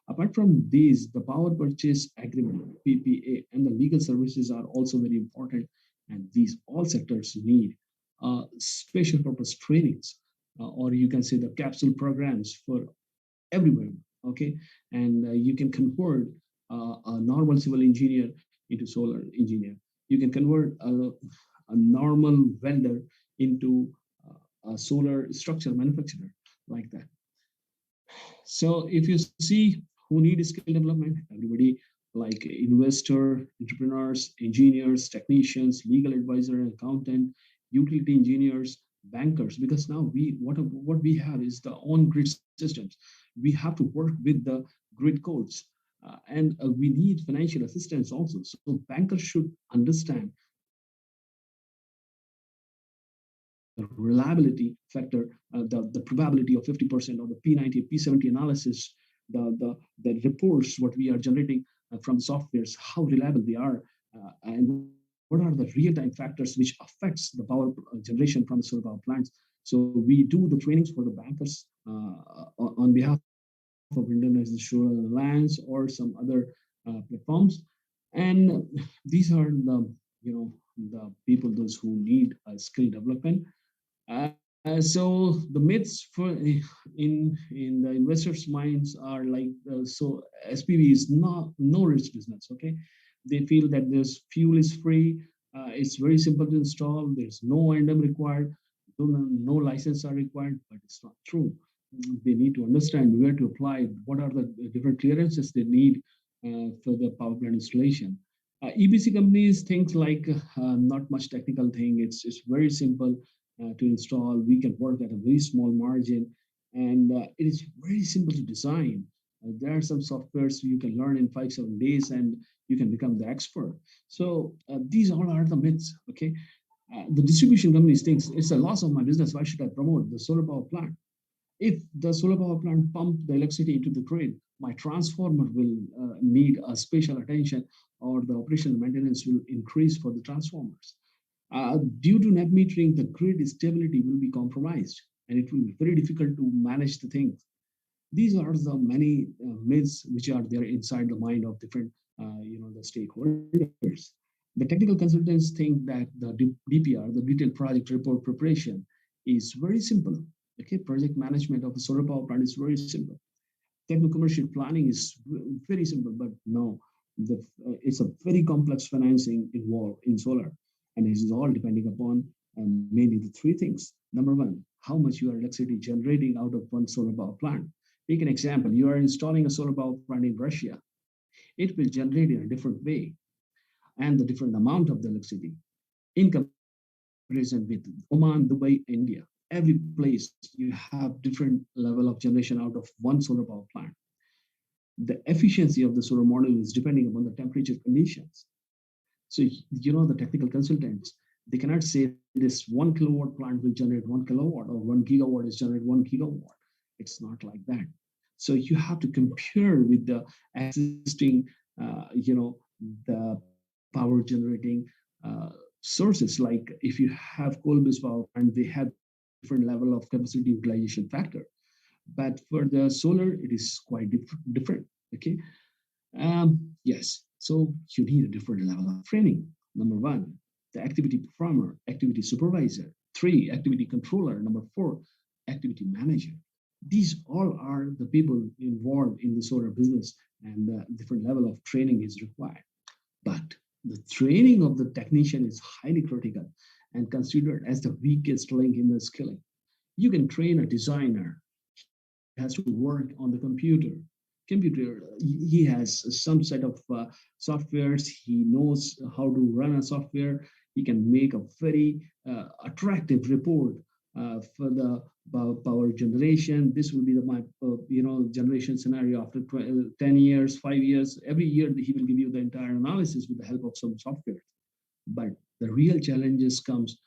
Apart from these, the power purchase agreement, PPA, and the legal services are also very important. And these all sectors need special purpose trainings, or you can say the capsule programs for everywhere. Okay, and you can convert a normal civil engineer into solar engineer. You can convert a normal vendor into a solar structure manufacturer, like that. So if you see who need skill development, everybody, like investor, entrepreneurs, engineers, technicians, legal advisor, accountant, utility engineers, bankers, because now what we have is the on grid systems. We have to work with the grid codes. And we need financial assistance also. So bankers should understand the reliability factor, the probability of 50% or the P90, P70 analysis, the reports what we are generating from the softwares, how reliable they are, and what are the real-time factors which affects the power generation from the solar power plants. So we do the trainings for the bankers on behalf of International Solar Alliance or some other platforms. And these are the people, those who need skill development. So the myths for in the investors' minds are like, so SPV is not no risk business. Okay, they feel that this fuel is free. It's very simple to install. There's no O&M required. No license are required, but it's not true. They need to understand where to apply. What are the different clearances they need for the power plant installation. EPC companies think like not much technical thing. It's very simple to install. We can work at a very small margin, and it is very simple to design. There are some softwares you can learn in 5-7 days, and you can become the expert. So these all are the myths. Okay, the distribution companies thinks it's a loss of my business. Why should I promote the solar power plant? If the solar power plant pump the electricity into the grid, my transformer will need a special attention, or the operational maintenance will increase for the transformers. Due to net metering, the grid stability will be compromised, and it will be very difficult to manage the things. These are the many myths which are there inside the mind of different, the stakeholders. The technical consultants think that the DPR, the detailed project report preparation, is very simple. Okay, project management of a solar power plant is very simple. Techno-commercial planning is very simple, but no, it's a very complex financing involved in solar, and it is all depending upon mainly the three things. Number one, how much you are electricity generating out of one solar power plant. Take an example: you are installing a solar power plant in Russia. It will generate in a different way, and the different amount of the electricity in comparison with Oman, Dubai, India. Every place you have different level of generation out of one solar power plant. The efficiency of the solar module is depending upon the temperature conditions. So the technical consultants, they cannot say this 1 kilowatt plant will generate 1 kilowatt, or 1 gigawatt is generate 1 gigawatt. It's not like that. So you have to compare with the existing, the power generating sources. Like if you have coal-based power plant, they have different level of capacity utilization factor. But for the solar, it is quite different. Okay. Yes. So you need a different level of training. Number one, the activity performer, activity supervisor. 3, activity controller. Number 4, activity manager. These all are the people involved in the solar business, and a different level of training is required. But the training of the technician is highly critical and considered as the weakest link in the skilling. You can train a designer. He has to work on the computer. He has some set of softwares. He knows how to run a software. He can make a very attractive report for the power generation. This will be my generation scenario after 10 years, 5 years. Every year he will give you the entire analysis with the help of some software. But the real challenges comes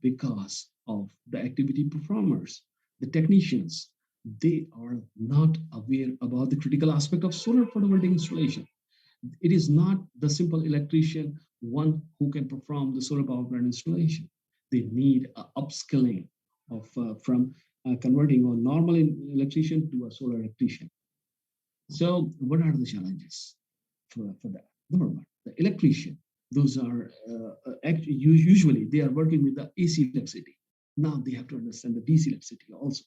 because of the activity performers, the technicians. They are not aware about the critical aspect of solar photovoltaic installation. It is not the simple electrician one who can perform the solar power plant installation. They need upskilling of from converting a normal electrician to a solar electrician. So what are the challenges for that? Number one, the electrician. Those are usually they are working with the AC electricity. Now they have to understand the DC electricity also.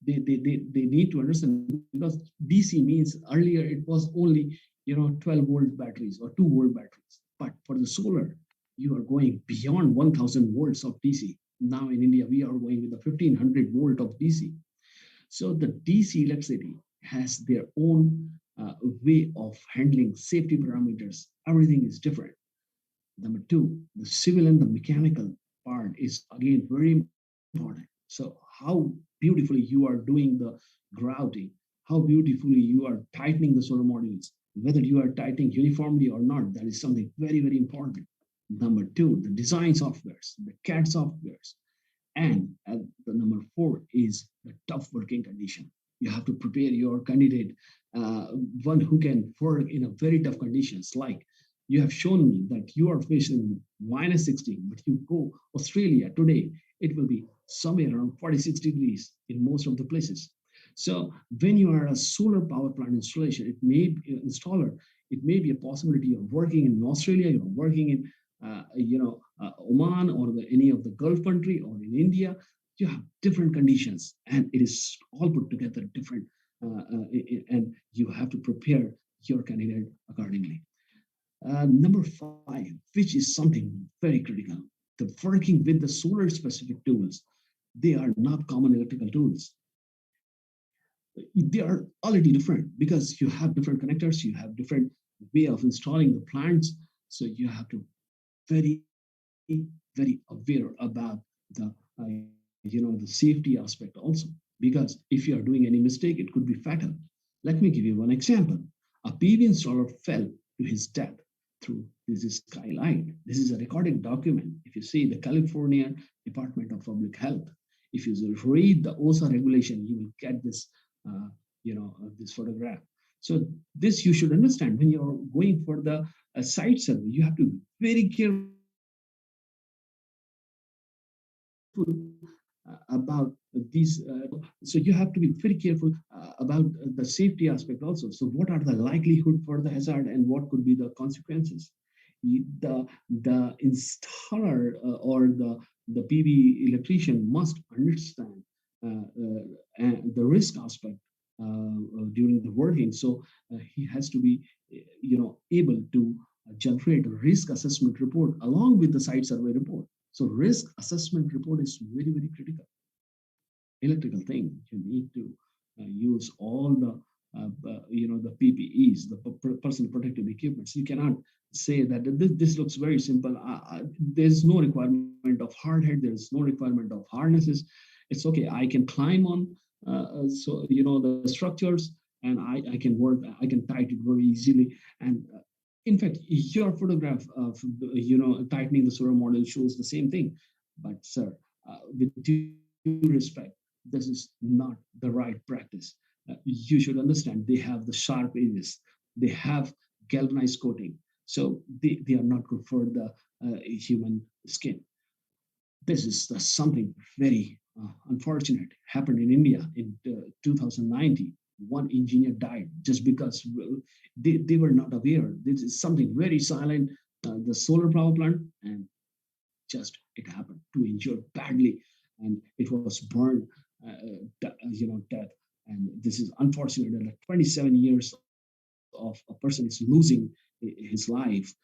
They need to understand, because DC means earlier it was only 12-volt batteries or 2-volt batteries. But for the solar, you are going beyond 1000 volts of DC. Now in India, we are going with the 1500 volt of DC. So the DC electricity has their own way of handling safety parameters. Everything is different. Number two, the civil and the mechanical part is again very important. So how beautifully you are doing the grouting, how beautifully you are tightening the solar modules, whether you are tightening uniformly or not, that is something very, very important. Number two, the design softwares, the CAD softwares. And the number four is the tough working condition. You have to prepare your candidate, one who can work in a very tough conditions. Like you have shown me that you are facing minus 16, but you go Australia today, it will be somewhere around 46 degrees in most of the places. So when you are a solar power plant installation, it may be installer, it may be a possibility of working in Australia, you're working in Oman or any of the Gulf country or in India. You have different conditions, and it is all put together different, and you have to prepare your candidate accordingly. Number five, which is something very critical, the working with the solar specific tools. They are not common electrical tools. They are already different because you have different connectors, you have different way of installing the plants. So you have to very, very aware about the the safety aspect also, because if you are doing any mistake, it could be fatal. Let me give you one example. A PV installer fell to his death through this skylight. This is a recorded document. If you see the California Department of Public Health, if you read the OSA regulation, you will get this, this photograph. So this you should understand when you're going for the site survey. You have to be very careful about these. So you have to be very careful about the safety aspect also. So what are the likelihood for the hazard and what could be the consequences? The installer or the PV electrician must understand the risk aspect during the working. So he has to be, able to generate a risk assessment report along with the site survey report. So risk assessment report is very, very critical. Electrical thing, you need to use all the, the PPEs, the personal protective equipments. You cannot say that this looks very simple. There's no requirement of hard hat. There's no requirement of harnesses. It's okay. I can climb on, the structures, and I can work. I can tighten it very easily. And in fact, your photograph of tightening the solar model shows the same thing. But sir, with due respect, this is not the right practice. You should understand they have the sharp edges. They have galvanized coating. So they are not good for the human skin. This is something very unfortunate happened in India in 2019. One engineer died just because they were not aware. This is something very silent, the solar power plant, and just it happened to injure badly, and it was burned, death. And this is unfortunate that 27 years of a person is losing his life.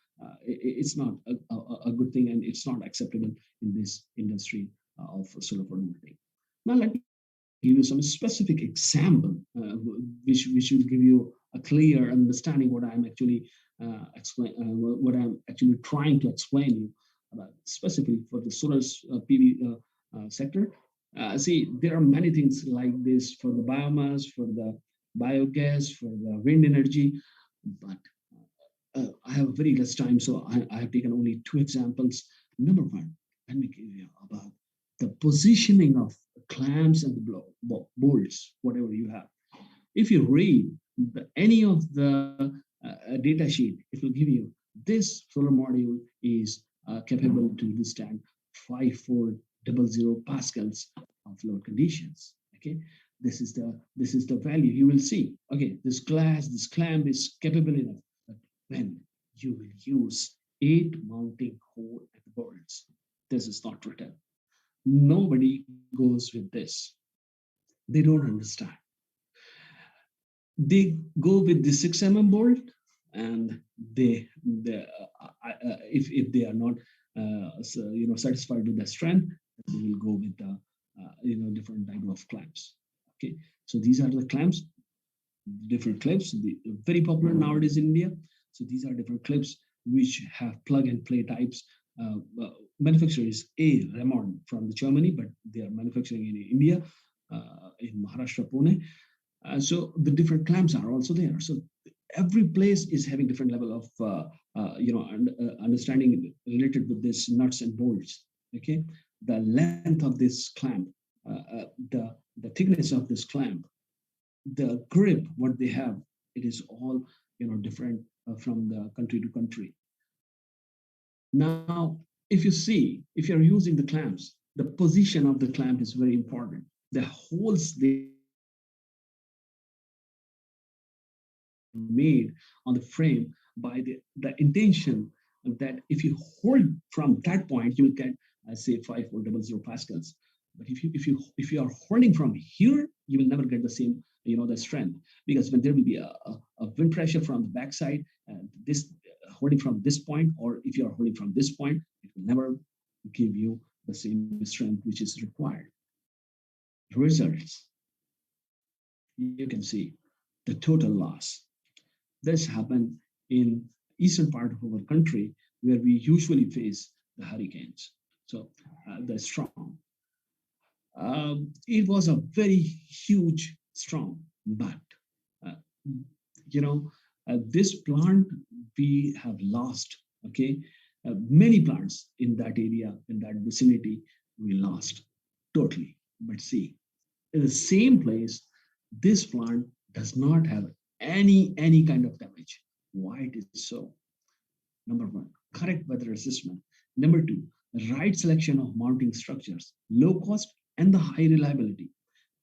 It's not a good thing, and it's not acceptable in this industry of solar photovoltaic. Now let me give you some specific example, which will give you a clear understanding what I'm actually what I'm actually trying to explain you about, specifically for the solar PV sector. See, there are many things like this for the biomass, for the biogas, for the wind energy, but I have very less time, so I have taken only two examples. Number one, let me give you about the positioning of clamps and the bolts, whatever you have. If you read any of the data sheet, it will give you this solar module is capable to withstand 5400 pascals of load conditions. Okay, this is the value you will see. Okay, this clamp is capable enough, but when you will use 8 mounting hole and bolts, this is not written. Nobody goes with this. They don't understand. They go with the 6 bolt, and if they are not satisfied with the strength, they will go with the different type of clamps. Okay, so these are the clamps, different clips, very popular nowadays in India. So these are different clips which have plug and play types. Manufacturer is Remond from Germany, but they are manufacturing in India, in Maharashtra, Pune. So the different clamps are also there. So every place is having different level of understanding related with this nuts and bolts. Okay, the length of this clamp, the thickness of this clamp, the grip, what they have, it is all different from the country to country. Now, if you're using the clamps, the position of the clamp is very important. The holes they made on the frame by the intention that if you hold from that point, you will get say 5400 pascals. But if you are holding from here, you will never get the same the strength, because when there will be a wind pressure from the backside, this holding from this point, or if you are holding from this point, it will never give you the same strength which is required. Results, you can see the total loss. This happened in eastern part of our country, where we usually face the hurricanes. So the storm. It was a very huge storm, but this plant we have lost. Okay, many plants in that area, in that vicinity, we lost totally. But see, in the same place, this plant does not have any kind of damage. Why it is so? Number one, correct weather assessment. Number two, right selection of mounting structures, low cost and the high reliability.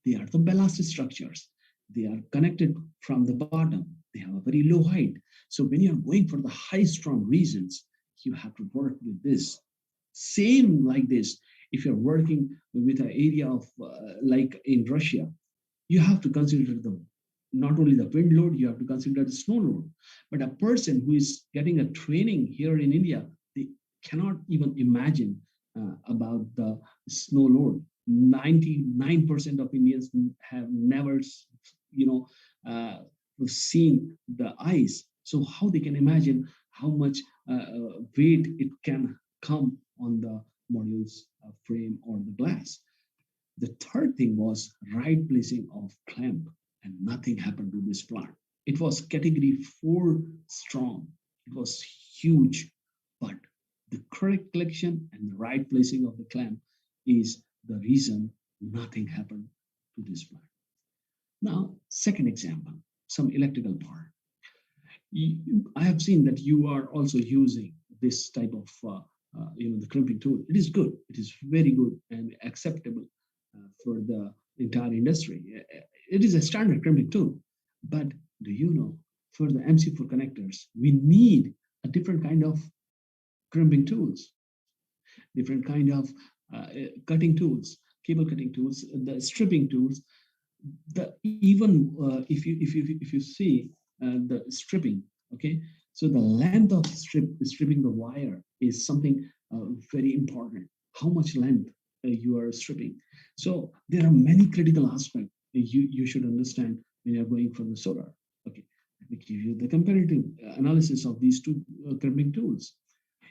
They are the ballast structures. They are connected from the bottom. They have a very low height. So when you are going for the high strong regions, you have to work with this. Same like this, if you're working with an area of like in Russia, you have to consider not only the wind load, you have to consider the snow load. But a person who is getting a training here in India, they cannot even imagine about the snow load. 99% of Indians have never, seen the ice. So how they can imagine how much weight it can come on the module's frame or the glass. The third thing was right placing of clamp, and nothing happened to this plant. It was category 4 strong. It was huge, but the correct collection and the right placing of the clamp is the reason nothing happened to this plant. Now, second example, some electrical part. I have seen that you are also using this type of the crimping tool. It is good. It is very good and acceptable for the entire industry. It is a standard crimping tool. But do you know, for the MC4 connectors, we need a different kind of crimping tools, different kind of cutting tools, cable cutting tools, the stripping tools. If you see the stripping, okay, so the length of stripping the wire is something very important. How much length you are stripping. So there are many critical aspects you should understand when you're going for the solar. Okay, let me give you the comparative analysis of these two crimping tools.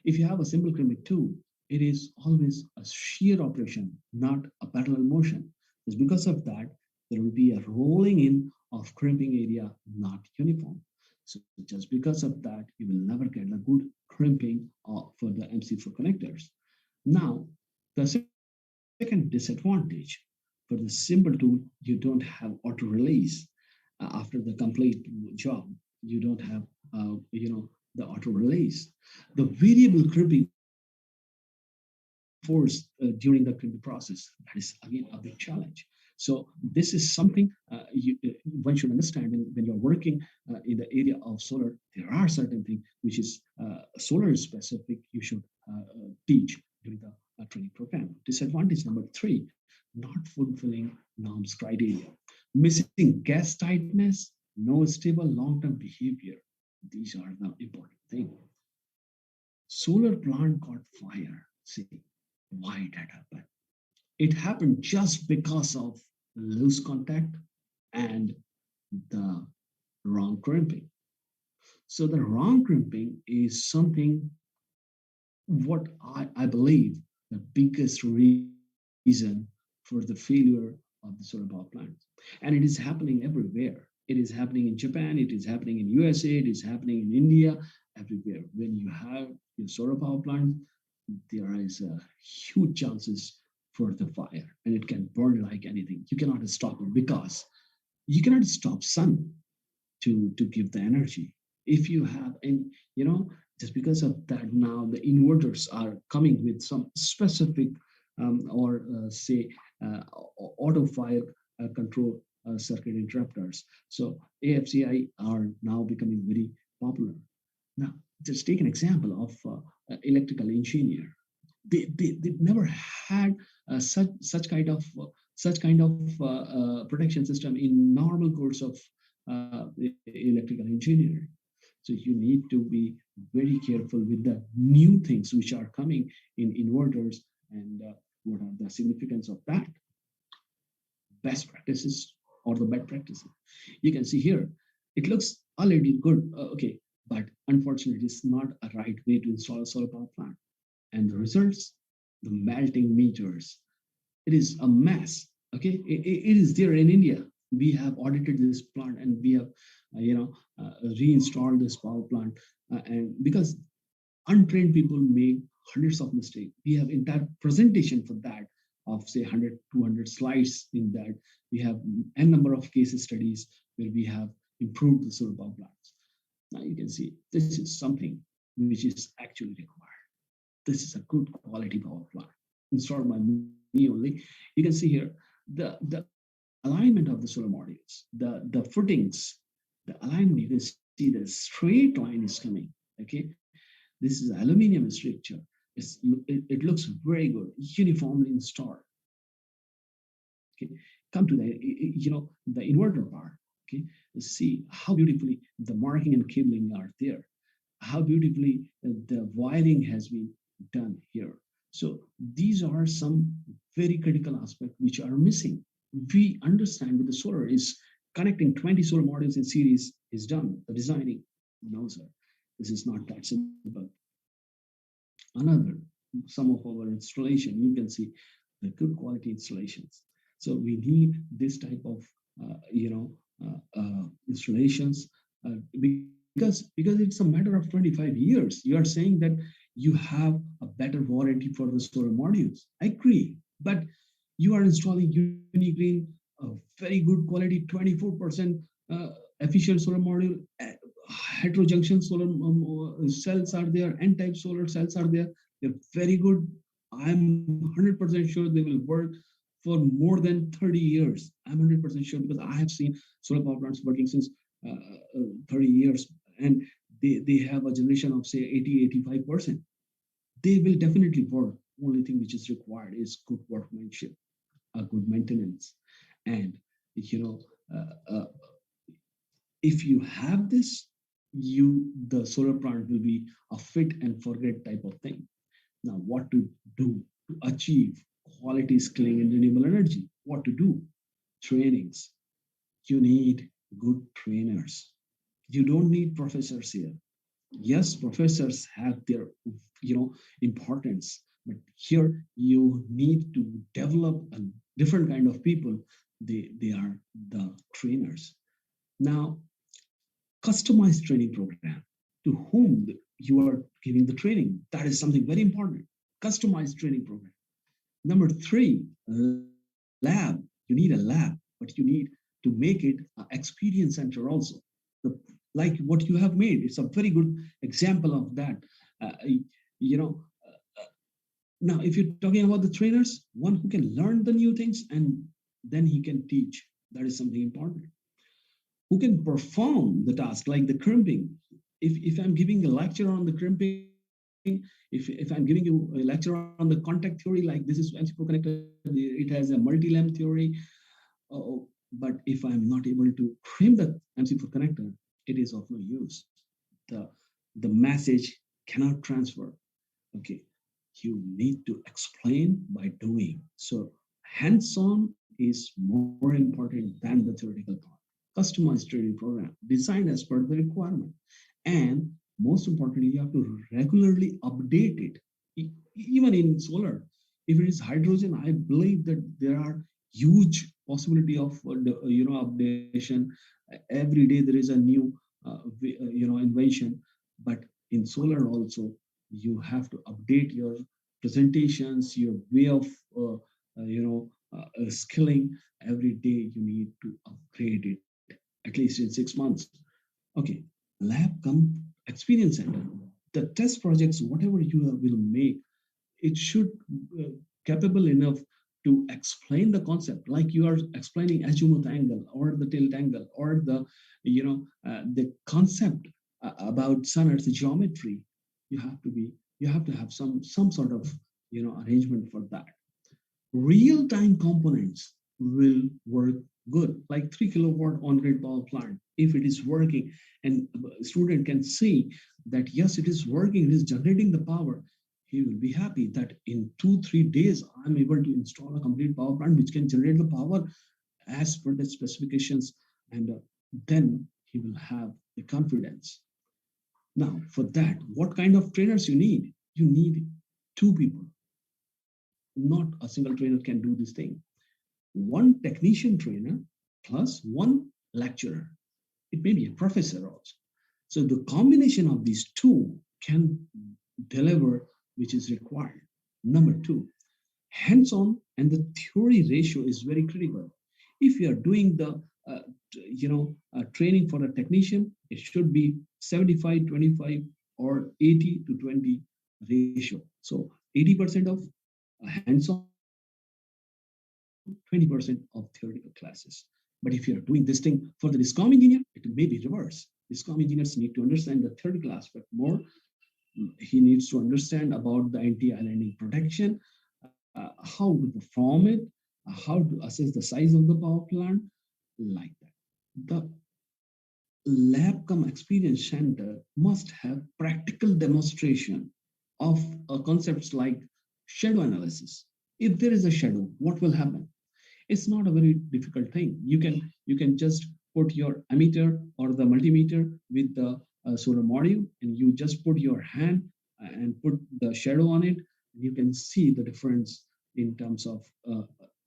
If you have a simple crimping tool, it is always a shear operation, not a parallel motion. It's because of that, there will be a rolling in of crimping area, not uniform. So just because of that, you will never get a good crimping for the MC4 connectors. Now, the second disadvantage, for the simple tool, you don't have auto release after the complete job. You don't have the auto relays, the variable crimping force during the crimping process. That is again a big challenge. So this is something one should understand when you're working in the area of solar. There are certain things which is solar specific you should teach during the training program. Disadvantage number 3, not fulfilling norms criteria, missing gas tightness, no stable long-term behavior. These are the important things. Solar plant caught fire. See why that happened. It happened just because of loose contact and the wrong crimping. So the wrong crimping is something what I believe the biggest reason for the failure of the solar power plants. And it is happening everywhere. It is happening in Japan, it is happening in USA, it is happening in India, everywhere. When you have your solar power plant, there is a huge chances for the fire and it can burn like anything. You cannot stop it because you cannot stop sun to give the energy. If you have, and just because of that, now the inverters are coming with some specific or say auto fire control circuit interrupters. So AFCI are now becoming very popular. Now, just take an example of electrical engineer. They never had such kind of protection system in normal course of electrical engineering. So you need to be very careful with the new things which are coming in inverters and what are the significance of that. Best practices or the bad practices. You can see here, it looks already good, okay, but unfortunately, it's not a right way to install a solar power plant. And the results, the melting meters, it is a mess. Okay, it is there in India. We have audited this plant and we have, reinstalled this power plant, and because untrained people make hundreds of mistakes. We have entire presentation for that of say 100, 200 slides in that. We have n number of case studies where we have improved the solar power plants. Now you can see this is something which is actually required. This is a good quality power plant installed by me only. You can see here the alignment of the solar modules, the footings, the alignment. You can see the straight line is coming. Okay, this is aluminum structure. It looks very good, uniformly installed. Okay, come to the inverter part. Okay, see how beautifully the marking and cabling are there, how beautifully the wiring has been done here. So these are some very critical aspects which are missing. We understand with the solar is connecting 20 solar modules in series is done, the designing. No, sir, this is not that simple. Another, some of our installation, you can see the good quality installations. So we need this type of installations because it's a matter of 25 years. You are saying that you have a better warranty for the solar modules. I agree, but you are installing Unigreen, a very good quality, 24% efficient solar module. Heterojunction solar cells are there, N-type solar cells are there. They're very good. I'm 100% sure they will work for more than 30 years. I'm 100% sure because I have seen solar power plants working since 30 years, and they have a generation of say 80-85%. They will definitely work. Only thing which is required is good workmanship, a good maintenance, and if you have this, the solar plant will be a fit and forget type of thing. Now, what to do to achieve quality skilling in renewable energy? What to do? Trainings. You need good trainers. You don't need professors here. Yes, professors have their importance, but here you need to develop a different kind of people. They are the trainers. Now, customized training program to whom you are giving the training. That is something very important. Customized training program. Number 3, lab. You need a lab, but you need to make it an experience center also. like what you have made. It's a very good example of that. You know, now if you're talking about the trainers, one who can learn the new things and then he can teach. That is something important. Who can perform the task like the crimping. If I'm giving a lecture on the crimping, if I'm giving you a lecture on the contact theory, like this is MC4 connector, it has a multi-lamp theory, but if I'm not able to crimp the MC4 connector, it is of no use. The, the message cannot transfer. Okay, you need to explain by doing. So hands-on is more important than the theoretical part. Customized training program designed as per the requirement. And most importantly, you have to regularly update it. Even in solar, if it is hydrogen, I believe that there are huge possibility of updation. Every day there is a new invention. But in solar also, you have to update your presentations, your way of skilling. Every day you need to upgrade it at least in 6 months. Okay, lab come experience center. The test projects, whatever you will make, it should uh, capable enough to explain the concept, like you are explaining azimuth angle or the tilt angle or the concept about sun earth geometry. You have to be, you have to have some sort of arrangement for that. Real-time components will work good, like 3 kilowatt on-grid power plant. If it is working and a student can see that yes, it is working, it is generating the power, he will be happy that in 2-3 days I'm able to install a complete power plant which can generate the power as per the specifications, and then he will have the confidence. Now, for that, what kind of trainers you need? You need two people. Not a single trainer can do this thing. One technician trainer plus one lecturer. It may be a professor also. So the combination of these two can deliver which is required. Number two, hands-on and the theory ratio is very critical. If you are doing the training for a technician, it should be 75-25 or 80-20 ratio. So 80% of hands-on, 20% of theoretical classes. But if you're doing this thing for the discom engineer, it may be reverse. Discom engineers need to understand the theoretical aspect more. He needs to understand about the anti-islanding protection, how to perform it, how to assess the size of the power plant, like that. The lab come experience center must have practical demonstration of concepts like shadow analysis. If there is a shadow, what will happen? It's not a very difficult thing. You can just put your emitter or the multimeter with the solar module, and you just put your hand and put the shadow on it. You can see the difference in terms of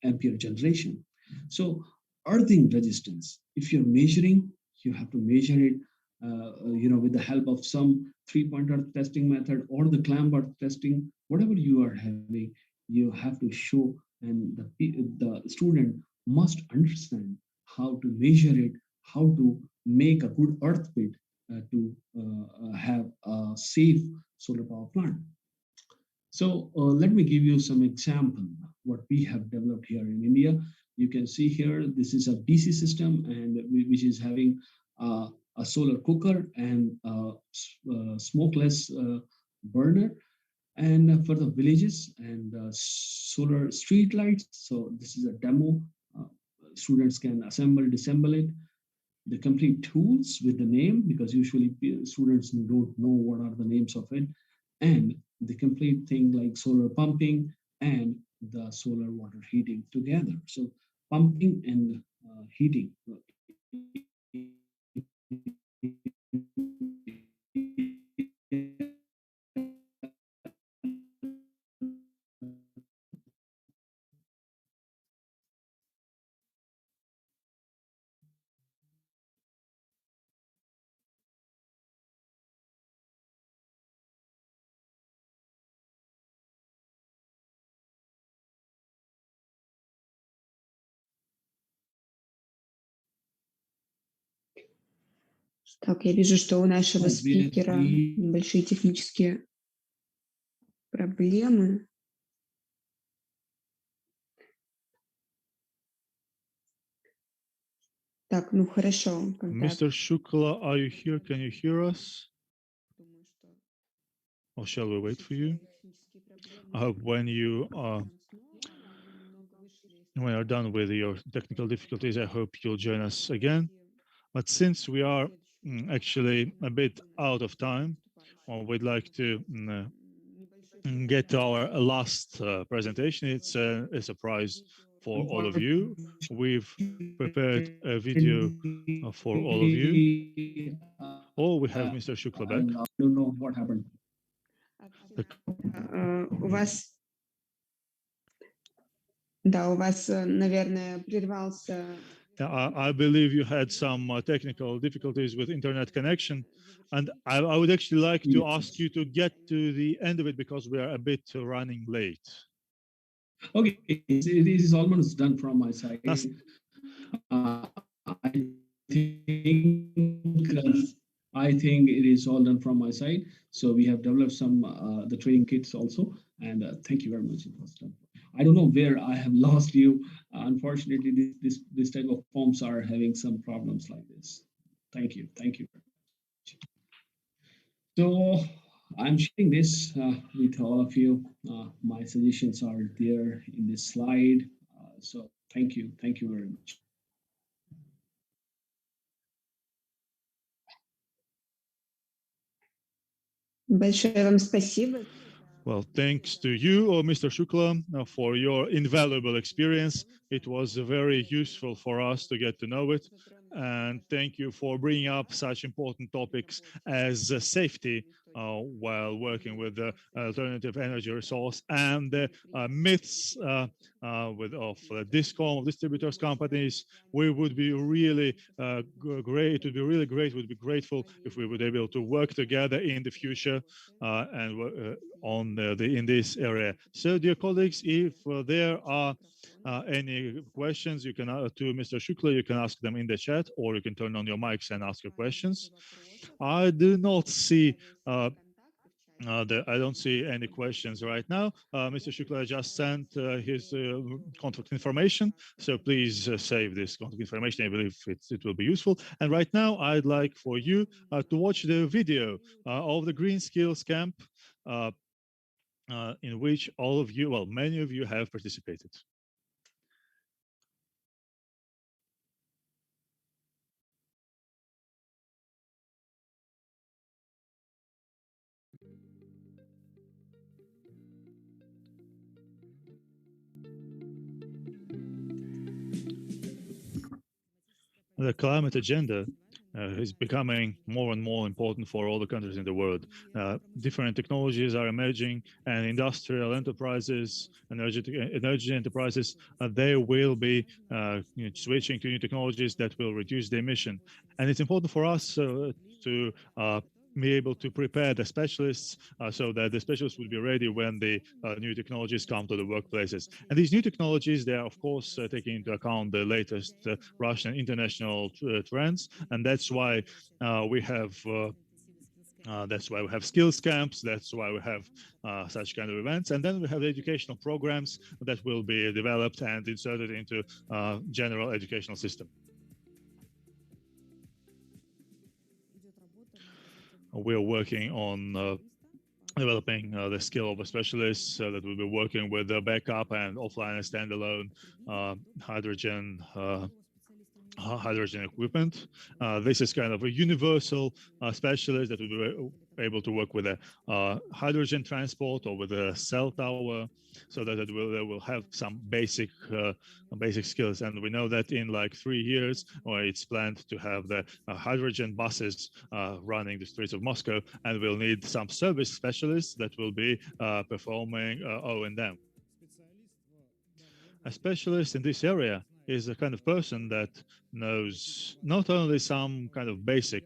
ampere generation. So earthing resistance, if you're measuring, you have to measure it with the help of some 3-point earth testing method or the clamp earth testing, whatever you are having, you have to show, and the student must understand how to measure it, how to make a good earth pit to have a safe solar power plant. So let me give you some example what we have developed here in India. You can see here, this is a DC system, and which is having a solar cooker and smokeless burner, and for the villages and solar street lights. So this is a demo. Uh, Students can assemble, disassemble it. The complete tools with the name, because usually students don't know what are the names of it, and the complete thing like solar pumping and the solar water heating together. So pumping and heating. Так, я вижу, что у нашего спикера небольшие технические проблемы. Так, ну хорошо. Mr. Shukla, are you here? Can you hear us? Or shall we wait for you? When you are done with your technical difficulties, I hope you'll join us again. But since we are actually a bit out of time, we'd like to get to our last presentation. It's a surprise for all of you. We've prepared a video for all of you. Oh, we have Mr. Shukla back. I don't know what happened. У вас, наверное, прервался. I believe you had some technical difficulties with internet connection, and I would actually like to ask you to get to the end of it because we are a bit running late. Okay, it is almost done from my side. I think it is all done from my side. So we have developed some the training kits also, and thank you very much. It was done. I don't know where I have lost you. Unfortunately, this type of forms are having some problems like this. Thank you very much. So I'm sharing this with all of you. My suggestions are there in this slide. So thank you very much. Большое вам спасибо. Well, thanks to you, Mr. Shukla, for your invaluable experience. It was very useful for us to get to know it. And thank you for bringing up such important topics as safety while working with the alternative energy resource and the myths of Discom, distributors companies. We would be really great. It would be really great. We'd be grateful if we would be able to work together in the future and in this area. So, dear colleagues, if there are any questions, you can to Mr. Shukla, you can ask them in the chat, or you can turn on your mics and ask your questions. I do not see. I don't see any questions right now. Mr. Shukla just sent his contact information, so please save this contact information. I believe it will be useful. And right now, I'd like for you to watch the video of the Green Skills Camp, in which all of you, well, many of you have participated. The climate agenda is becoming more and more important for all the countries in the world. Different technologies are emerging, and industrial enterprises, energy enterprises, they will be switching to new technologies that will reduce the emission. And it's important for us to be able to prepare the specialists so that the specialists will be ready when the new technologies come to the workplaces. And these new technologies, they are, of course, taking into account the latest Russian international trends, and that's why we have skills camps. That's why we have such kind of events. And then we have educational programs that will be developed and inserted into general educational system. We're working on developing the skill of a specialist that will be working with the backup and offline and standalone hydrogen equipment. This is kind of a universal specialist that will be able to work with a hydrogen transport or with a cell tower, so that they will have some basic skills. And we know that in like 3 years, it's planned to have the hydrogen buses running the streets of Moscow, and we'll need some service specialists that will be performing O&M. A specialist in this area is a kind of person that knows not only some kind of basic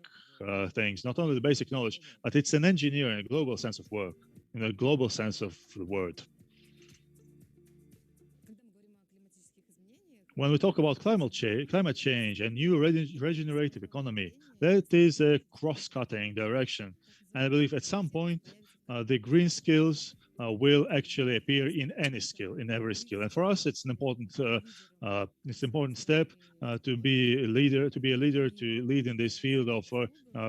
things, not only the basic knowledge, but it's an engineer in a global sense of work, in a global sense of the word. When we talk about climate change and new regenerative economy, that is a cross-cutting direction. And I believe at some point, the green skills will actually appear in any skill, in every skill. And for us, it's an important step to be a leader, to lead in this field of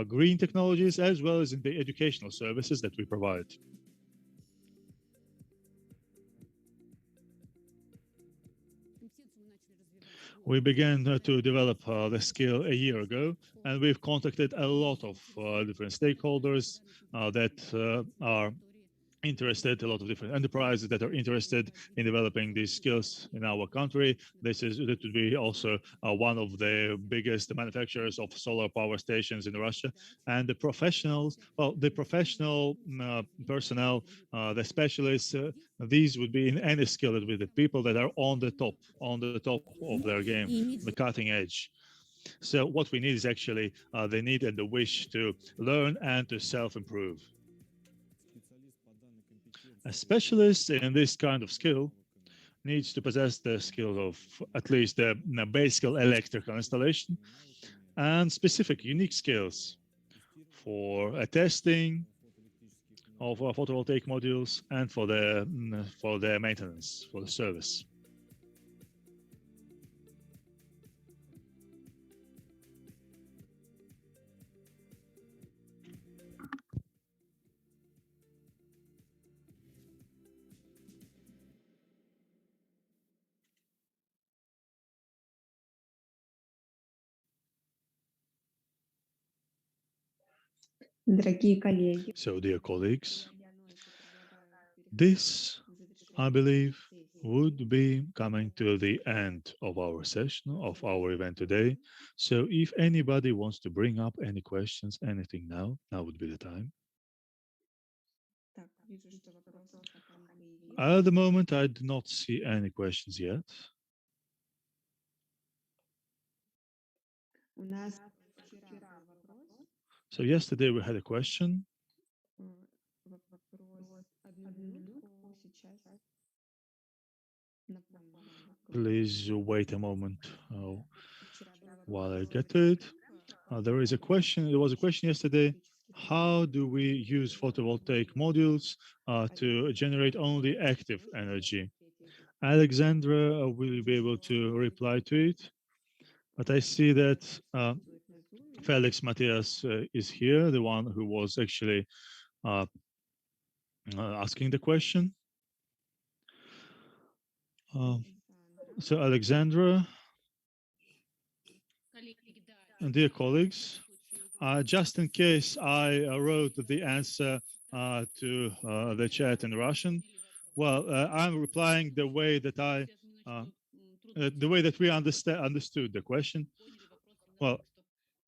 green technologies, as well as in the educational services that we provide. We began to develop the skill a year ago, and we've contacted a lot of different stakeholders that are interested, a lot of different enterprises that are interested in developing these skills in our country. That would be also one of the biggest manufacturers of solar power stations in Russia. And the professionals, well, the professional personnel, the specialists, these would be in any skill. It would be the people that are on the top of their game, the cutting edge. So what we need is actually the need and the wish to learn and to self-improve. A specialist in this kind of skill needs to possess the skill of at least the basic electrical installation and specific unique skills for testing of photovoltaic modules and for the maintenance, for the service. So, dear colleagues, this, I believe, would be coming to the end of our session, of our event today. So if anybody wants to bring up any questions, anything now would be the time. At the moment, I do not see any questions yet. So yesterday we had a question. Please wait a moment while I get it. There was a question yesterday. How do we use photovoltaic modules to generate only active energy? Alexandra will be able to reply to it. But I see that Felix Matthias is here, the one who was actually asking the question. So Alexandra, and dear colleagues, just in case I wrote the answer to the chat in Russian, well, I'm replying the way that we understood the question. Well,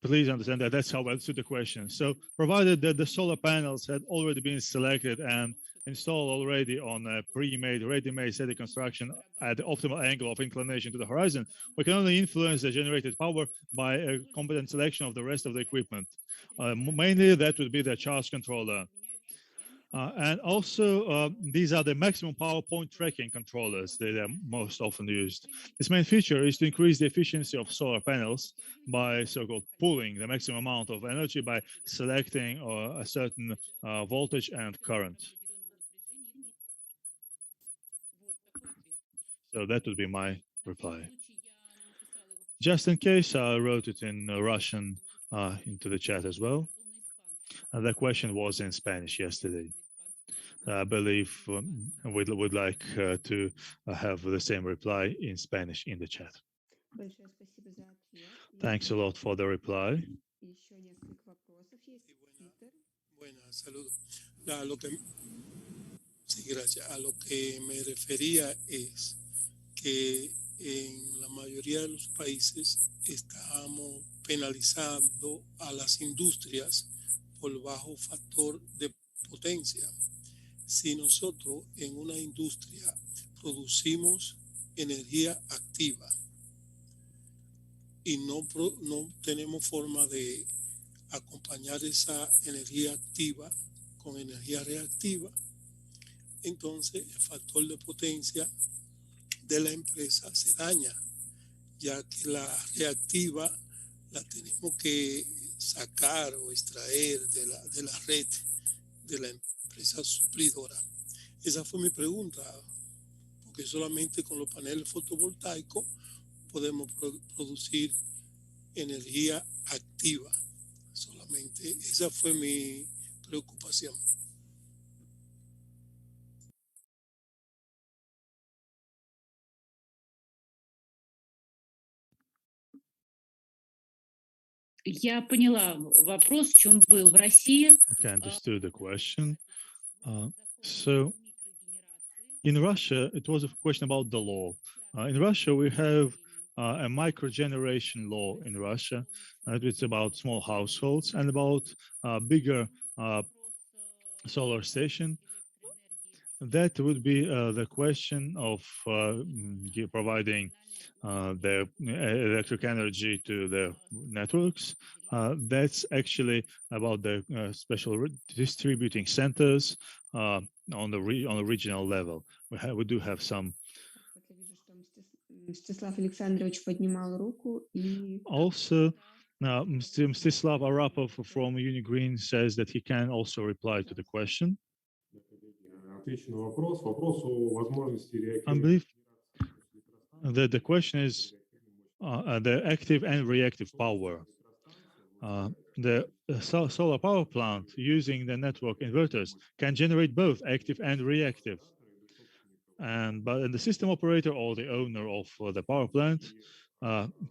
please understand that that's how I understood the question. So, provided that the solar panels had already been selected and installed already on a pre-made, ready-made steady construction at the optimal angle of inclination to the horizon, we can only influence the generated power by a competent selection of the rest of the equipment. Mainly, that would be the charge controller. And also, these are the maximum power point tracking controllers that are most often used. Its main feature is to increase the efficiency of solar panels by so-called pooling the maximum amount of energy by selecting a certain voltage and current. So that would be my reply. Just in case, I wrote it in Russian into the chat as well. The question was in Spanish yesterday. I believe would like to have the same reply in Spanish in the chat. Thanks a lot for the reply. Sí, gracias. A lo que me refería es que en la mayoría de los países estamos penalizando a las industrias por bajo factor de potencia. Si nosotros en una industria producimos energía activa y no tenemos forma de acompañar esa energía activa con energía reactiva, entonces el factor de potencia de la empresa se daña ya que la reactiva la tenemos que sacar o extraer de la red de la empresa suplidora. Esa fue mi pregunta, porque solamente con los paneles fotovoltaicos podemos producir energía activa. Solamente esa fue mi preocupación. Я поняла вопрос, в чем был в России. Okay, understood the question. So in Russia, it was a question about the law. In Russia, we have a microgeneration law in Russia. It's about small households and about bigger solar station. That would be the question of providing the electric energy to the networks. That's actually about the special distributing centers on the regional level. We do have some. Also, Mstislav Arapov from Unigreen says that he can also reply to the question. I believe that the question is the active and reactive power. The solar power plant using the network inverters can generate both active and reactive. But the system operator or the owner of the power plant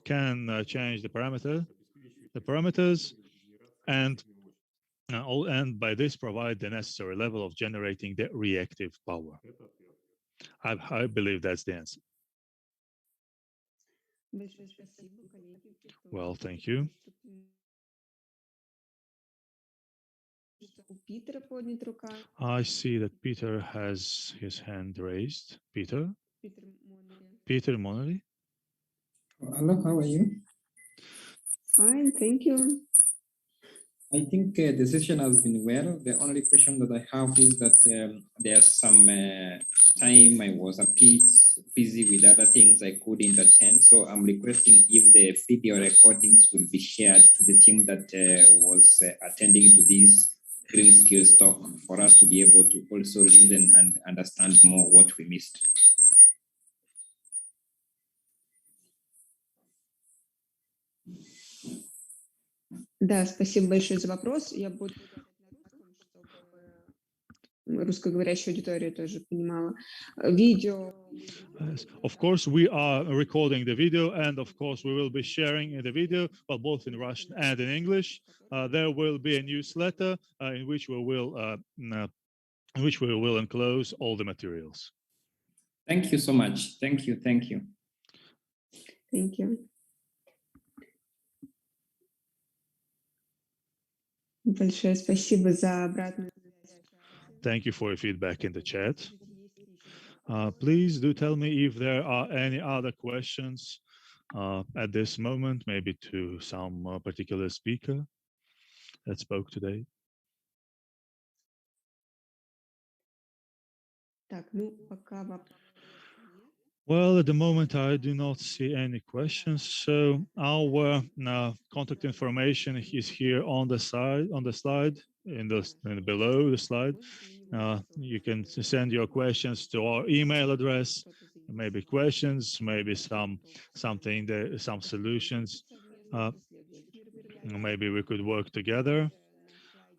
can change the parameters, and by this provide the necessary level of generating the reactive power. I believe that's the answer. Well, thank you. I see that Peter has his hand raised. Peter Monnery. Hello, how are you? Fine, thank you. I think the session has been well. The only question that I have is that there's some time I was a bit busy with other things I couldn't attend. So I'm requesting if the video recordings will be shared to the team that was attending to this Green Skills talk for us to be able to also listen and understand more what we missed. Да, спасибо большое за вопрос. Я буду русскоговорящая аудитория тоже понимала. Видео. Of course, we are recording the video, and of course, we will be sharing the video, well, both in Russian and in English. There will be a newsletter in which we will enclose all the materials. Thank you so much. Thank you. Thank you. Thank you. Большое спасибо за обратную связь. Thank you for your feedback in the chat. Please do tell me if there are any other questions at this moment, maybe to some particular speaker that spoke today. Так, ну, пока вопросов. Well, at the moment, I do not see any questions. So our contact information is here on the slide, below the slide. You can send your questions to our email address. Maybe questions, maybe some solutions. Maybe we could work together.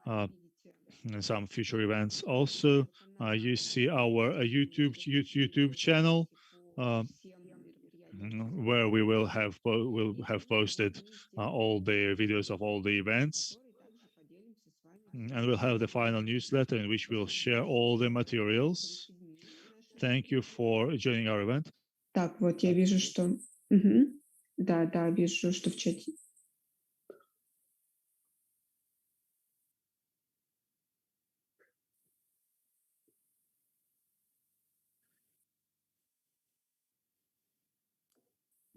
In some future events. Also, you see our YouTube channel. Where we will have posted all the videos of all the events, and we'll have the final newsletter in which we'll share all the materials. Thank you for joining our event. Так, вот я вижу, что... Да, вижу, что в чате.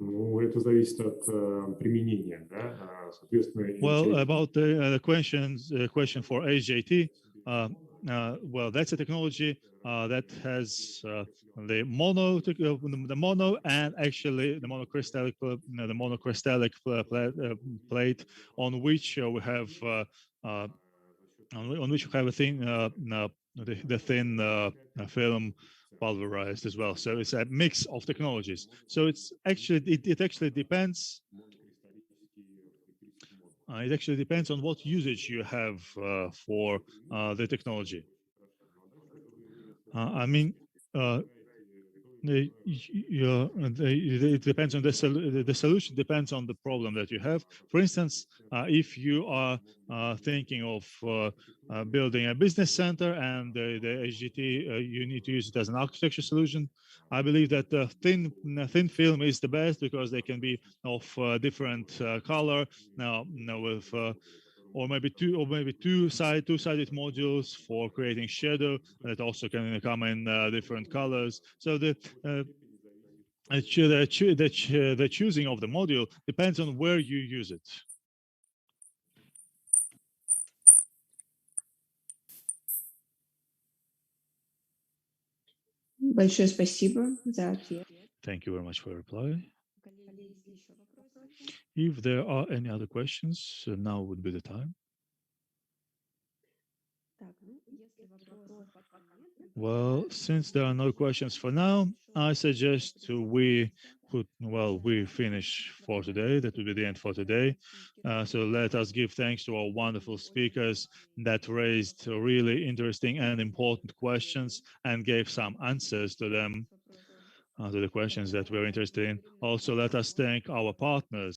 Ну, это зависит от применения, да, соответственно. Well, about the question for HJT, well, that's a technology that has the mono and actually the monocrystallic plate on which we have on which we have a thin the thin film pulverized as well. So it's a mix of technologies. So it's actually it actually depends. It actually depends on what usage you have for the technology. I mean, it depends on the solution depends on the problem that you have. For instance, if you are thinking of building a business center and the HGT, you need to use it as an architecture solution. I believe that the thin film is the best because they can be of different color. Now with or maybe two-sided modules for creating shadow that also can come in different colors. So the choosing of the module depends on where you use it. Большое спасибо за ответ. Thank you very much for your reply. If there are any other questions, now would be the time. Well, since there are no questions for now, I suggest we finish for today. That will be the end for today. So let us give thanks to our wonderful speakers that raised really interesting and important questions and gave some answers to them, to the questions that we're interested in. Also, let us thank our partners